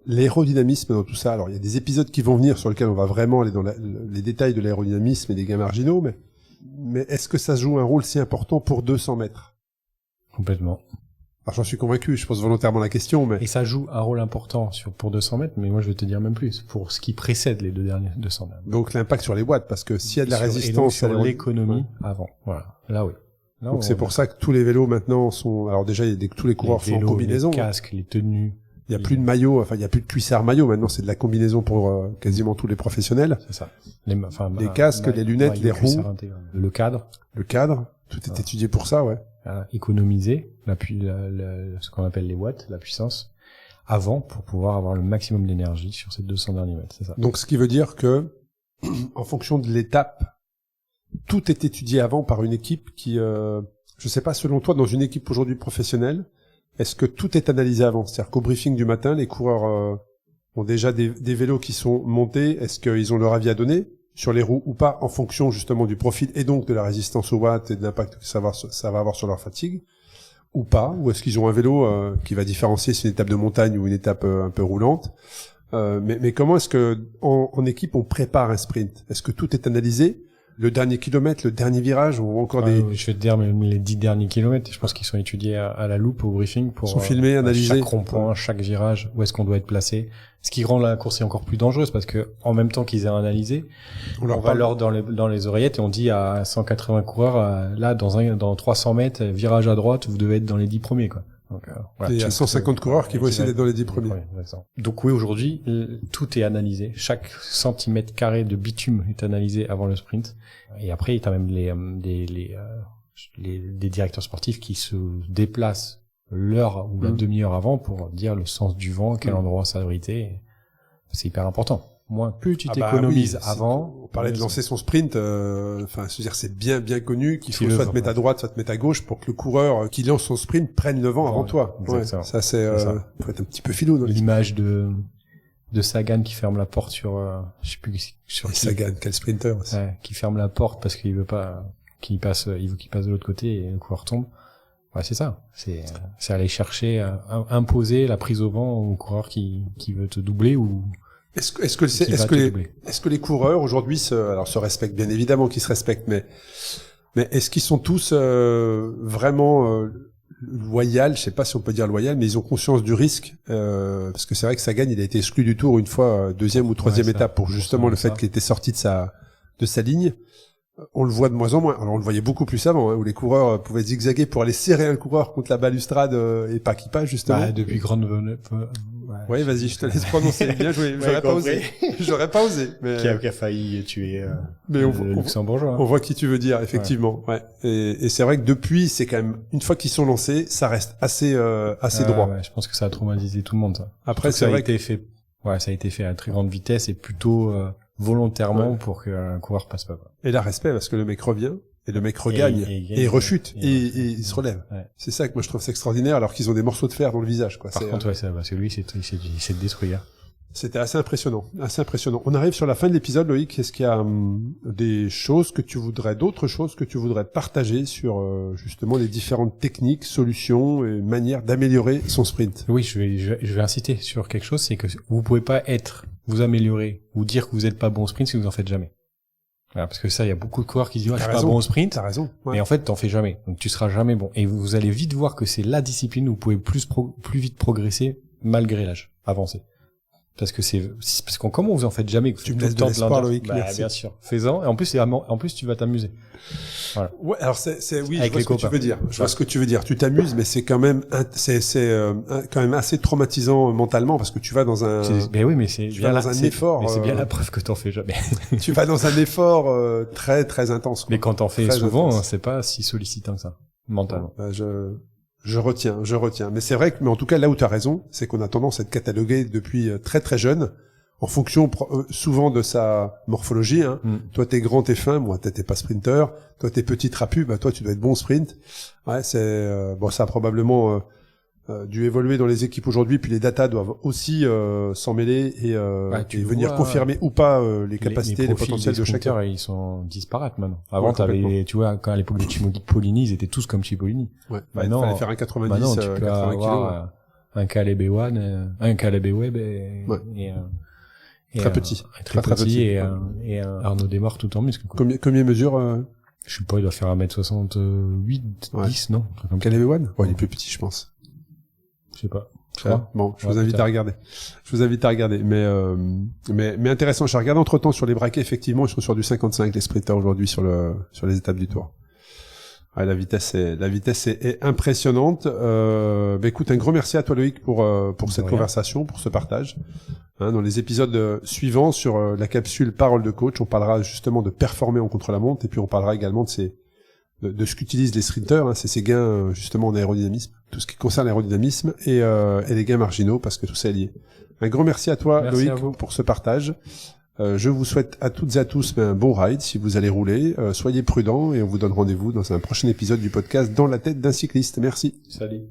l'aérodynamisme dans tout ça. Alors, il y a des épisodes qui vont venir sur lesquels on va vraiment aller dans les détails de l'aérodynamisme et des gains marginaux, mais est-ce que ça joue un rôle si important pour 200 mètres? Complètement. Alors, j'en suis convaincu, je pose volontairement la question, mais... Et ça joue un rôle important pour 200 mètres, mais moi je vais te dire même plus, pour ce qui précède les 2 derniers 200 mètres. Donc l'impact sur les watts, parce que s'il y a de la résistance... sur l'économie avant, voilà. Là oui. Là, donc c'est pour ça que tous les vélos maintenant sont... Alors déjà, tous les coureurs sont en combinaison. Les casques, les tenues... Il y a plus de maillot, enfin il y a plus de cuissard maillot, maintenant c'est de la combinaison pour quasiment tous les professionnels. C'est ça. Les casques, les lunettes, les roues... Le cadre, tout est étudié pour ça, ouais. Économiser ce qu'on appelle les watts, la puissance, avant pour pouvoir avoir le maximum d'énergie sur ces 200 derniers mètres, c'est ça. Donc ce qui veut dire que, en fonction de l'étape, tout est étudié avant par une équipe qui, je sais pas, selon toi, dans une équipe aujourd'hui professionnelle, est-ce que tout est analysé avant? C'est-à-dire qu'au briefing du matin, les coureurs ont déjà des vélos qui sont montés, est-ce qu'ils ont leur avis à donner sur les roues ou pas, en fonction justement du profil et donc de la résistance aux watts et de l'impact que ça va avoir sur leur fatigue, ou pas, ou est-ce qu'ils ont un vélo qui va différencier si c'est une étape de montagne ou une étape un peu roulante, mais comment est-ce que en équipe on prépare un sprint? Est-ce que tout est analysé? Le dernier kilomètre, le dernier virage, ou encore des... Je vais te dire, même les 10 derniers kilomètres, je pense qu'ils sont étudiés à la loupe au briefing pour... Ils sont filmés, analysés. Chaque rond-point, chaque virage, où est-ce qu'on doit être placé. Ce qui rend la course encore plus dangereuse, parce que, en même temps qu'ils aient analysé, on va leur dans les oreillettes et on dit à 180 coureurs, là, dans 300 mètres, virage à droite, vous devez être dans les 10 premiers, quoi. Donc, voilà, il y a 150 coureurs qui vont essayer d'être dans les 10 premiers. Donc oui, aujourd'hui, tout est analysé. Chaque centimètre carré de bitume est analysé avant le sprint. Et après, il y a même des directeurs sportifs qui se déplacent l'heure ou la demi-heure avant pour dire le sens du vent, quel endroit ça abriter. C'est hyper important. Plus tu t'économises avant. On parlait de lancer son sprint, enfin, se dire c'est bien connu qu'il faut soit te mettre à droite, soit te mettre à gauche pour que le coureur qui lance son sprint prenne le vent avant toi. Ouais, ça c'est faut être un petit peu filou. L'image de Sagan qui ferme la porte sur je sais plus sur Sagan, quel sprinter aussi. Ouais, qui ferme la porte parce qu'il veut pas il veut qu'il passe de l'autre côté et le coureur tombe. Ouais, c'est ça. C'est aller chercher imposer la prise au vent au coureur qui veut te doubler ou est-ce que les coureurs aujourd'hui se respectent, bien évidemment qu'ils se respectent, mais est-ce qu'ils sont tous vraiment loyaux? Je sais pas si on peut dire loyal, mais ils ont conscience du risque parce que c'est vrai que Sagan il a été exclu du Tour une fois deuxième ou troisième étape pour justement le fait qu'il était sorti de sa ligne. On le voit de moins en moins. Alors on le voyait beaucoup plus avant, où les coureurs pouvaient zigzaguer pour aller serrer un coureur contre la balustrade et pas qu'il passe justement. Depuis Grande Ouais, vas-y, je te laisse prononcer. Bien joué. J'aurais pas osé. J'aurais pas osé. Mais... Qui a failli tuer le Luxembourgeois. On voit qui tu veux dire, effectivement. Ouais. Et c'est vrai que depuis, c'est quand même, une fois qu'ils sont lancés, ça reste assez droit. Ouais, je pense que ça a traumatisé tout le monde, ça. Après, c'est vrai ça a été fait à très grande vitesse et plutôt volontairement pour qu'un coureur passe pas. Et là, respect, parce que le mec revient. Et le mec regagne, et il rechute, et il se relève. Ouais. C'est ça que moi je trouve ça extraordinaire, alors qu'ils ont des morceaux de fer dans le visage, quoi. Par contre, parce que lui, il s'est détruit. C'était assez impressionnant, assez impressionnant. On arrive sur la fin de l'épisode, Loïc. Est-ce qu'il y a d'autres choses que tu voudrais partager sur justement les différentes techniques, solutions et manières d'améliorer son sprint? Oui, je vais inciter sur quelque chose, c'est que vous pouvez pas vous améliorer ou dire que vous êtes pas bon au sprint si vous en faites jamais. Voilà, parce que ça, il y a beaucoup de coureurs qui disent, je suis pas bon au sprint. T'as raison. Ouais. Et en fait, t'en fais jamais. Donc, tu seras jamais bon. Et vous allez vite voir que c'est la discipline où vous pouvez plus vite progresser malgré l'âge avancé. Parce que comment vous en faites jamais? Tu me laisses de l'espoir, Loïc. Merci. Bien sûr. Fais-en. Et en plus, tu vas t'amuser. Voilà. Ouais, alors oui, je vois ce que tu veux dire. Je vois ce que tu veux dire. Tu t'amuses, mais c'est quand même, quand même assez traumatisant mentalement parce que tu vas dans un, effort. Mais c'est bien la preuve que t'en fais jamais. Tu vas dans un effort, très, très intense, quoi. Mais quand t'en fais souvent, c'est pas si sollicitant que ça. Mentalement. Je retiens. Mais c'est vrai que, mais en tout cas, là où tu as raison, c'est qu'on a tendance à être catalogué depuis très très jeune, en fonction souvent de sa morphologie. Hein. Toi, t'es grand, t'es fin. Moi, t'es pas sprinter. Toi, t'es petit, trapu. Bah, toi, tu dois être bon sprint. Ouais, c'est bon. Ça a probablement dû évoluer dans les équipes aujourd'hui. Puis les datas doivent aussi s'en mêler et venir confirmer ou pas les capacités, les potentiels de chacun. Ils sont disparates maintenant. Avant, tu vois, quand à l'époque de Cipollini, ils étaient tous comme Cipollini. Ouais. Maintenant, fallait faire un 90, tu peux 80 kilos. Un Caleb Ewan, un Caleb Webb et très petit. Très petit et un Arnaud Desmar tout en muscle, quoi. Combien mesure je sais pas, il doit faire 1m68, 10, non? Caleb Ewan? Ouais, il est plus petit, je pense. Je sais pas. Bon, je vous invite à regarder. Mais intéressant. J'ai regardé entre-temps sur les braquets, effectivement, ils sont sur du 55, les sprinters aujourd'hui sur les étapes du Tour. Ouais, la vitesse est impressionnante. Écoute, un grand merci à toi, Loïc, pour cette conversation, pour ce partage. Hein, dans les épisodes suivants sur la capsule Parole de coach, on parlera justement de performer en contre-la-montre et puis on parlera également de ce qu'utilisent les sprinters, hein, c'est ces gains justement en aérodynamisme, tout ce qui concerne l'aérodynamisme et les gains marginaux parce que tout ça est lié. Un grand merci à toi, Loïc, pour ce partage. Je vous souhaite à toutes et à tous un bon ride si vous allez rouler. Soyez prudents et on vous donne rendez-vous dans un prochain épisode du podcast Dans la tête d'un cycliste. Merci. Salut.